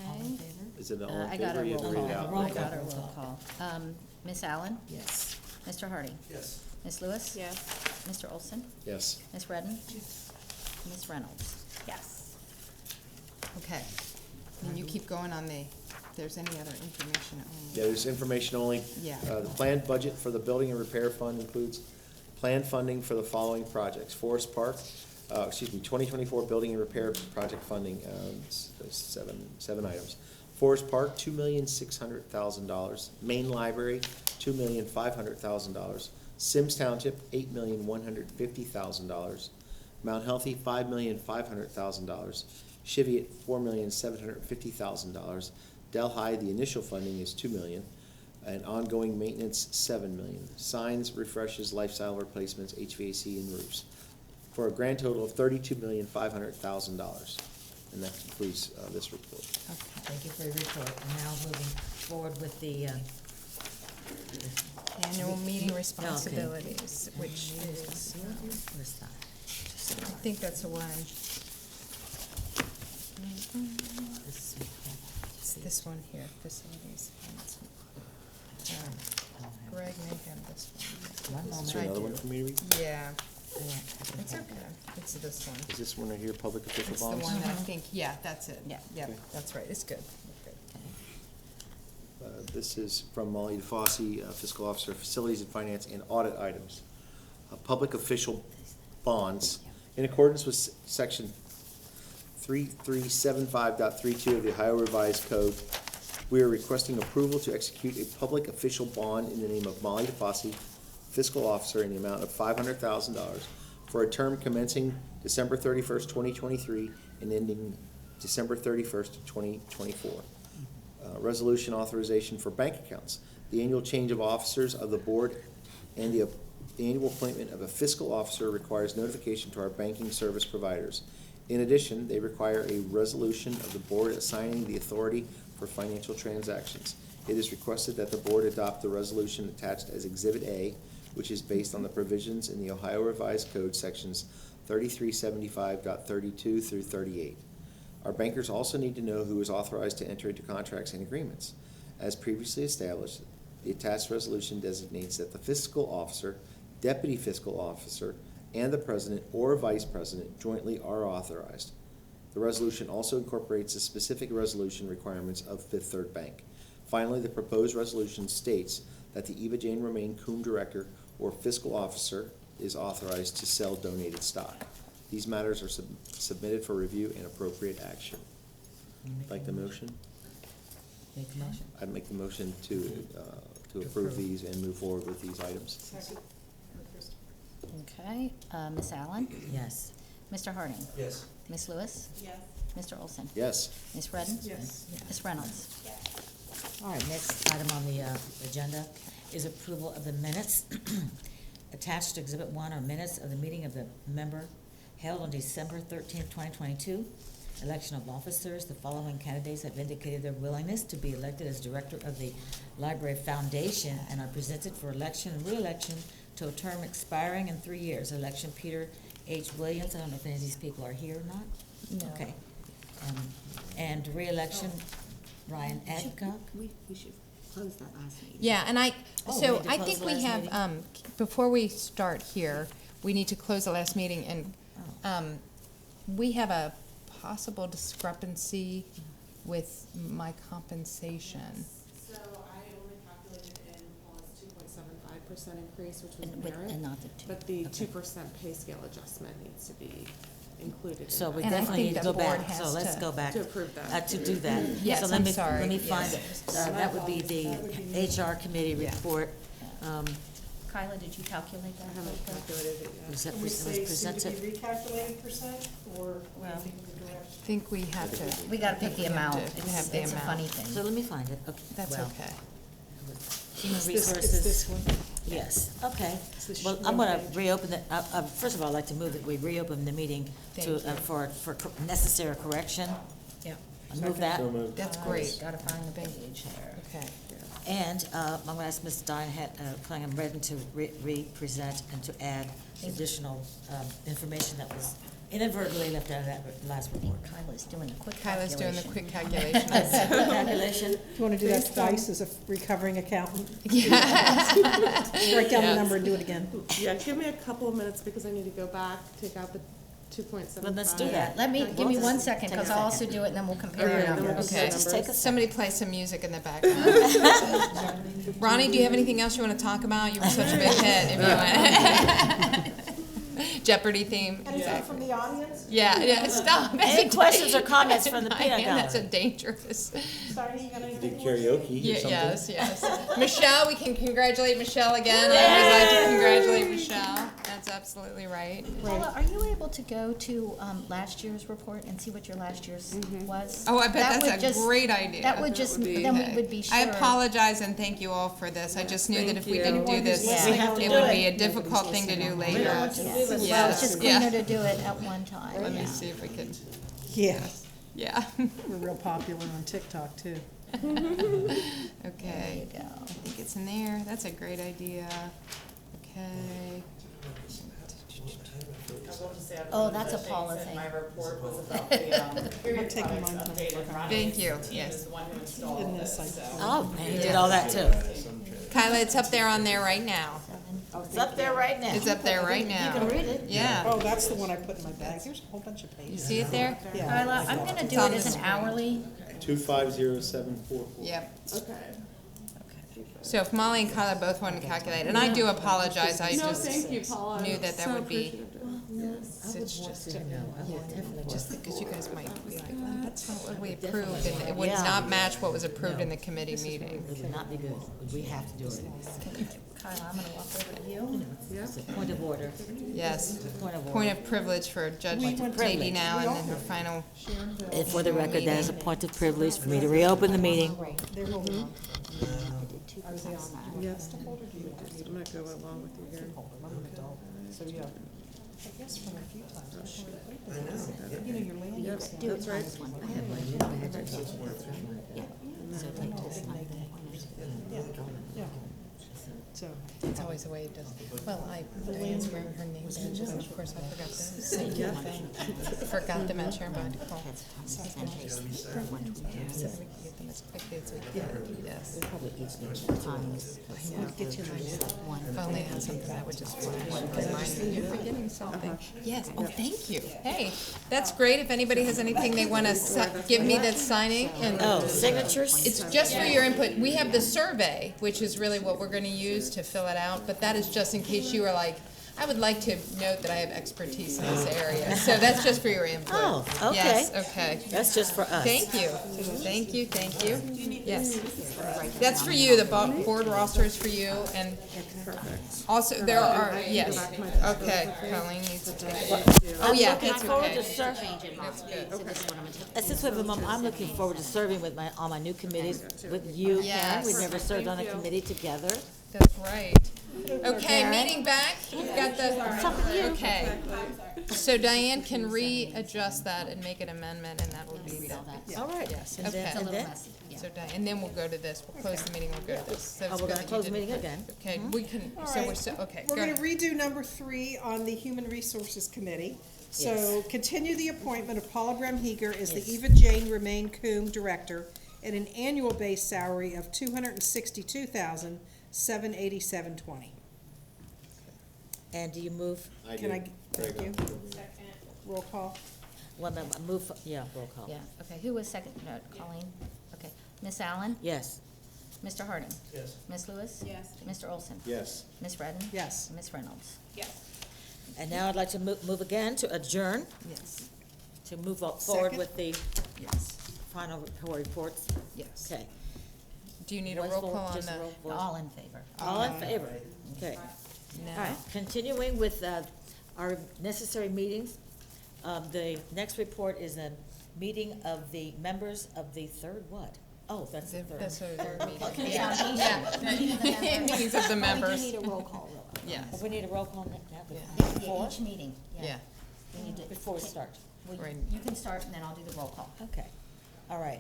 All in favor? Is it all I in got favor? a You have roll to read it call. out. Roll I got a call. roll call. Miss Allen? Yes. Mr. Harding? Yes. Miss Lewis? Yes. Mr. Olson? Yes. Miss Redden? Miss Reynolds? Yes. Okay. And you keep going on if there's any other information. Yeah, there's information only. Yeah. The planned budget for the building and repair fund includes planned funding for the following projects: Forest Park, 2024 building and repair project funding, seven items. Forest Park, $2,600,000. Main Library, $2,500,000. Sims Township, $8,150,000. Mount Healthy, $5,500,000. Cheviot, $4,750,000. Delhi, the initial funding is $2 million, and ongoing maintenance $7 million. Signs, refreshes, lifestyle replacements, HVAC, and roofs, for a grand total of $32,500,000. And that concludes this report. Okay, thank you for your report. Now moving forward with the, Annual meeting responsibilities, which is, where's that? I think that's the one, this one here, facilities. Greg may have this one. One Is moment. there another one for me to read? Yeah, it's okay, it's this one. Is this one right here, public official It's the bonds? one that I think, yeah, that's it. Yeah. Yeah, Okay. that's right, it's good. This is from Molly DeFosse, Fiscal Officer, Facilities and Finance and Audit Items. Public official bonds. In accordance with Section 3375.32 of the Ohio Revised Code, we are requesting approval to execute a public official bond in the name of Molly DeFosse, Fiscal Officer, in the amount of $500,000 for a term commencing December 31st, 2023 and ending December 31st, 2024. Resolution authorization for bank accounts. The annual change of officers of the board and the annual appointment of a fiscal officer requires notification to our banking service providers. In addition, they require a resolution of the board assigning the authority for financial transactions. It is requested that the board adopt the resolution attached as Exhibit A, which is based on the provisions in the Ohio Revised Code sections 3375.32 through 38. Our bankers also need to know who is authorized to enter into contracts and agreements. As previously established, the attached resolution designates that the fiscal officer, deputy fiscal officer, and the president or vice president jointly are authorized. The resolution also incorporates the specific resolution requirements of Fifth Third Bank. Finally, the proposed resolution states that the Eva Jane Romaine Coombe Director or fiscal officer is authorized to sell donated stock. These matters are submitted for review and appropriate action. Like the motion? Make the motion? I'd make the motion to approve these and move forward with these items. Okay, Ms. Allen? Yes. Mr. Harding? Yes. Ms. Lewis? Yes. Mr. Olson? Yes. Ms. Redden? Yes. Ms. Reynolds? All right, next item on the agenda is approval of the minutes. Attached to Exhibit 1 are minutes of the meeting of the member held on December 13th, 2022. Election of officers. The following candidates have indicated their willingness to be elected as director of the Library Foundation and are presented for election and re-election to a term expiring in 3 years. Election Peter H. Williams. I don't know if any of these people are here or not. No. Okay. And re-election Ryan Adcock. We should close that last meeting. Yeah, and Oh, we so need to I close think the we last have, meeting? before we start here, we need to close the last meeting, and we have a possible discrepancy with my compensation. So I only calculated in Paul's 2.75% increase, which was And merit, not the two. but the Okay. 2% pay scale adjustment needs to be included So in we that. And I definitely think need to the go back, board has so let's to- go back. To approve that. To do that. Yes, So let I'm me- sorry. Let me Yes. find, that would be the HR committee Yeah. report. Kyla, did you calculate I that? haven't calculated it yet. Was that, Can we was say soon to presented? be recalculated percent, or what do Well, you think of the direction? I think we have to. We gotta pick the amount. We have to have the It's a amount. funny So thing. let me find it, okay. That's well, okay. Human It's resources. this one. Yes, okay. It's this Well, one I'm gonna page. reopen the, first of all, I'd like to move that we reopen the meeting to, Thank you. for necessary correction. Yeah. I move that. That's great. Gotta find the page there. Okay. And I'm gonna ask Ms. Diane Cunningham Redden to re-present and to add additional information that was inadvertently left out of that last report. Kyla's doing the quick Kyla's doing the calculation. quick calculation. Calculation? Do you want to do that Based on- twice as a recovering accountant? Yeah. Write down the Yes. number and do it again. Yeah, give me a couple of minutes because I need to go back, take out the 2.75. Well, let's do that. Let me, Okay. give me Well, one just second, take a because I'll also second. do it, and then we'll compare Okay, our then we'll numbers. compare Okay, just take a numbers. Somebody play some music in the background. Ronnie, do you have anything else you want to talk about? You were such a big hit. If you want. Jeopardy theme. Anything from the audience? Yeah, stop. Any questions or comments from the peanut Diane, that's a gallery? dangerous. Sorry, you got anything? Did karaoke or something? Yes. Michelle, we can congratulate Michelle again. I always like to congratulate Michelle. That's absolutely right. Paula, are you able to go to last year's report and see what your last year's was? Oh, I bet That would that's a just- great idea. That would just, then we would be sure. I apologize and thank you all for this. I just knew that if we didn't do this, We have to it do would it. be a difficult thing to do later. Well, it's just Yeah. cleaner to do it at one time. Let me yeah. see if we can, Yeah, yeah. we're real popular on TikTok too. Okay, There you I think it's in there. That's a great idea. Okay. Oh, that's a Paula thing. My report was about the, period taking products mine to update look and on. Ryan Thank you. team Yes. is the one who installed In this, this, I- so. Oh, and he did all that too. Kyla, it's up there on there right now. It's up there right now. It's up there right You now. can read it. Yeah. Oh, that's the one I put in my bag. Here's a whole bunch of You pages. see it there? Yeah. Kyla, I'm gonna do it as an hourly. 250744. Yep. Okay. So if Molly and Kyla both want to calculate, and I do apologize, I No, just thank you, Paula. knew that So would be, appreciative. it's just, just because you guys might be like, well, that's not what we approved, and it would Yeah. not match what was approved in the committee meeting. It would not be good. We have to do it. Kyla, I'm gonna walk over to you. It's a point of order. Yes. Point of order. Point of privilege for Judge Nadine Allen and her final, And for the record, that is a point of privilege for me to reopen the meeting. They're holding on. Yes. I'm gonna go along with you here. So, yeah. I guess from a few times. You know, your land use. That's right. Yeah. So, it's always the way it does. Well, Diane's wearing her name badges, and of course I forgot to say anything. Forgot to mention her body call. So we can get them as quickly as we can, yes. If only I had something that would just flash, remind me, you're forgetting something. Yes, oh, thank you. Hey, that's great. If anybody has anything they want to give me that's signing, and Oh, signatures? it's just for your input. We have the survey, which is really what we're gonna use to fill it out, but that is just in case you are like, I would like to note that I have expertise in this area. So that's just for your input. Oh, okay. Yes, okay. That's just for us. Thank you, thank you, thank you. Yes. That's for you, the board roster is for you, and also, there are, yes, okay, Colleen needs to take it. Oh, yeah, Looking that's forward okay. to serving. That's good. Since we have a mom, I'm looking forward to serving with on my new committees with you, Karen. We've Yes. never served on a committee together. That's right. Okay, meeting back, we've got the, okay. So Diane can readjust that and make an amendment, and that will be the, All right. yes, And then- okay. It's a and little then- messy, yeah. So Diane, and then we'll go to this, we'll close the meeting, we'll go to this. So Oh, it's we're good gonna that you close the did- meeting again. Okay, we can, All so we're, right. so, okay, We're go gonna ahead. redo number 3 on the Human Resources Committee. So continue the appointment of Paula Bremheger as the Yes. Eva Jane Remain Coombe Director at an annual base salary of $262,787.20. And do you move? Can I, thank you. Roll call. Well, no, move, yeah, roll call. Yeah, okay, who was second, no, Colleen? Okay, Miss Allen? Yes. Mr. Harding? Yes. Miss Lewis? Yes. Mr. Olson? Yes. Miss Redden? Yes. Miss Reynolds? And now I'd like to move again to adjourn, Yes, to move forward Second. with the yes, final reports. yes. Okay. Do you need a Voice roll vote, call on just the, roll vote. All in favor? All in favor? Okay. All no? right, continuing with our necessary meetings. The next report is a meeting of the members of the third what? Oh, that's the third. That's a third meeting. Yeah. Yeah. Meetings of the members. We do need a roll call, though. Yes, Oh, we need a roll call now Yeah. before, Each meeting, yeah, yeah. We need to, before we start. Right. you can start and then I'll do the roll call. Okay. All right,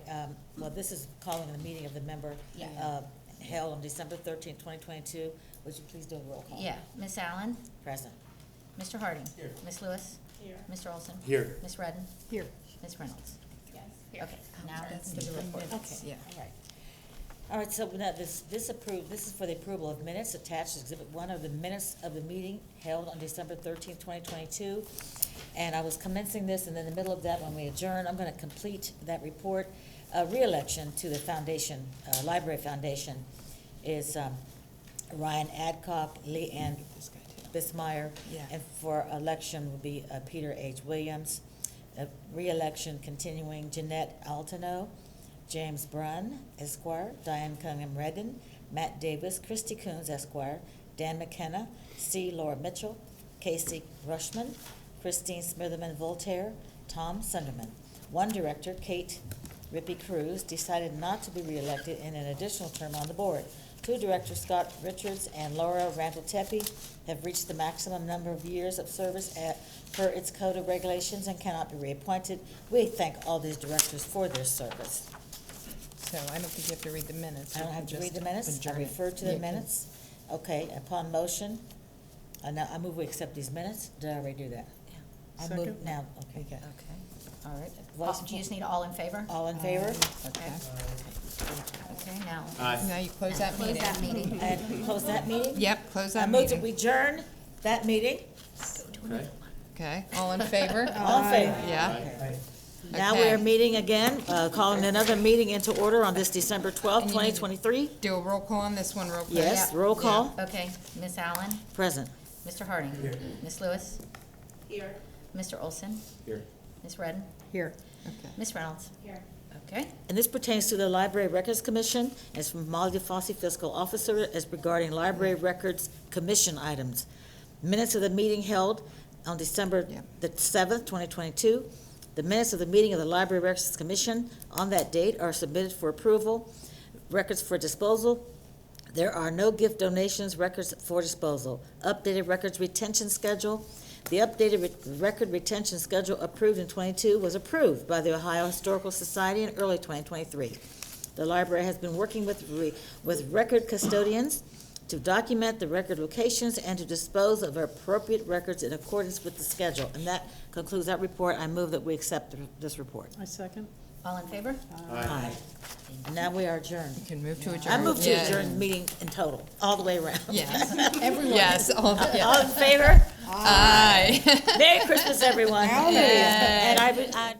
well, this is calling the meeting of the member Yeah. held on December 13th, 2022. Would you please do a roll call? Yeah, Miss Allen? Present. Mr. Harding? Here. Miss Lewis? Here. Mr. Olson? Here. Miss Redden? Here. Miss Reynolds? Yes. Okay, now That's that's the the report. Okay, Yeah. all right. All right, so now this is for the approval of minutes attached to Exhibit 1 of the minutes of the meeting held on December 13th, 2022. And I was commencing this, and in the middle of that, when we adjourn, I'm going to complete that report. Re-election to the foundation, Library Foundation, is Ryan Adcock, Lee Ann Bismeyer. Yeah. And for election will be Peter H. Williams. Re-election continuing Jeanette Altano, James Brunn, Esquire, Diane Cunningham Redden, Matt Davis, Christy Coons, Esquire, Dan McKenna, C. Laura Mitchell, Casey Rushman, Christine Smitherman Voltaire, Tom Sunderman. One director, Kate Rippey Cruz, decided not to be reelected in an additional term on the board. Two directors, Scott Richards and Laura Randall-Tepe, have reached the maximum number of years of service per its code of regulations and cannot be reappointed. We thank all these directors for their service. So I don't think you have to read the minutes. I don't You have can to read the just minutes? I adjourn it. refer to Yeah. the minutes? Okay, upon motion, now I move we accept these minutes. Did I already do that? I move Second. now, okay. Okay, all right. Voice Do you just need all in favor? All in favor? Okay. Okay, now. Now you close that Close meeting. that meeting. And close that meeting? Yep, close I that move that meeting. we adjourn that meeting. Okay, all in favor? All in favor? Yeah. Now we Okay. are meeting again, calling another meeting into order on this December 12th, And you need- 2023. Do a roll call on this one real quick. Yes, roll call, Okay, Miss Allen, present. Mr. Harding. Miss Lewis, Here. Mr. Olson. Here. Miss Redden, Here. Miss Reynolds. Here. Okay, And this pertains to the Library Records Commission. It's from Molly DeFosse, Fiscal Officer, as regarding Library Records Commission items. Minutes of the meeting held on December Yeah. the 7th, 2022. The minutes of the meeting of the Library Records Commission on that date are submitted for approval. Records for disposal. There are no gift donations, records for disposal. Updated records retention schedule. The updated record retention schedule approved in '22 was approved by the Ohio Historical Society in early 2023. The library has been working with record custodians to document the record locations and to dispose of appropriate records in accordance with the schedule. And that concludes that report. I move that we accept this report. I second. all in favor? Aye. And now we are adjourned. You can move to adjourn. I move to Yeah. adjourn the meeting in total, all the way around. Yes. Everyone. Yes, all, yeah. All in favor? Aye. Merry Christmas, everyone. Yay. And I